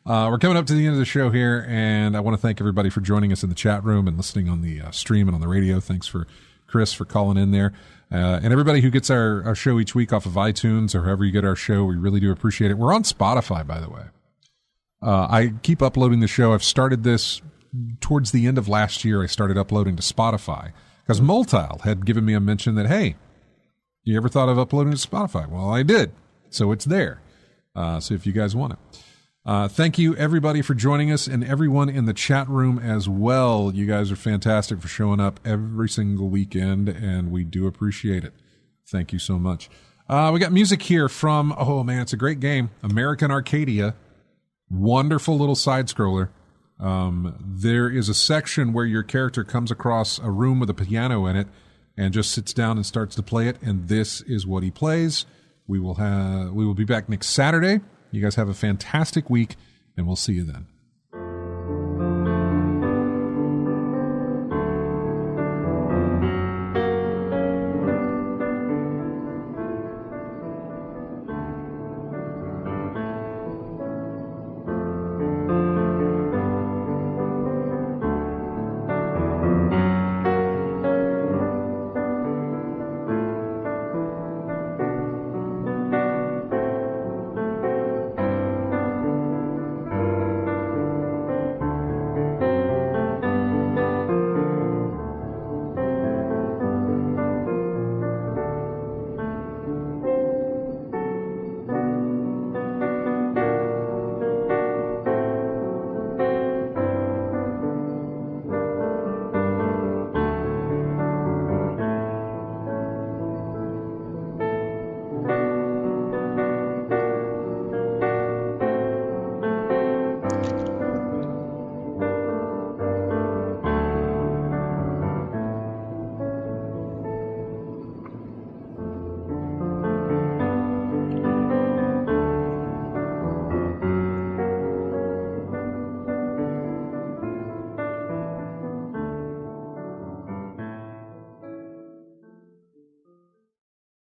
We're coming up to the end of the show here, and I want to thank everybody for joining us in the chat room and listening on the stream and on the radio. Thanks for Chris for calling in there. And everybody who gets our show each week off of iTunes or however you get our show, we really do appreciate it. We're on Spotify, by the way. I keep uploading the show. I've started this towards the end of last year. I started uploading to Spotify because Multile had given me a mention that, hey, you ever thought of uploading to Spotify? Well, I did. So it's there. So if you guys want it. Thank you, everybody, for joining us, and everyone in the chat room as well. You guys are fantastic for showing up every single weekend, and we do appreciate it. Thank you so much. We got music here from, oh man, it's a great game, American Arcadia, Wonderful little side scroller. There is a section where your character comes across a room with a piano in it and just sits down and starts to play it, and this is what he plays. We will be back next Saturday. You guys have a fantastic week, and we'll see you then.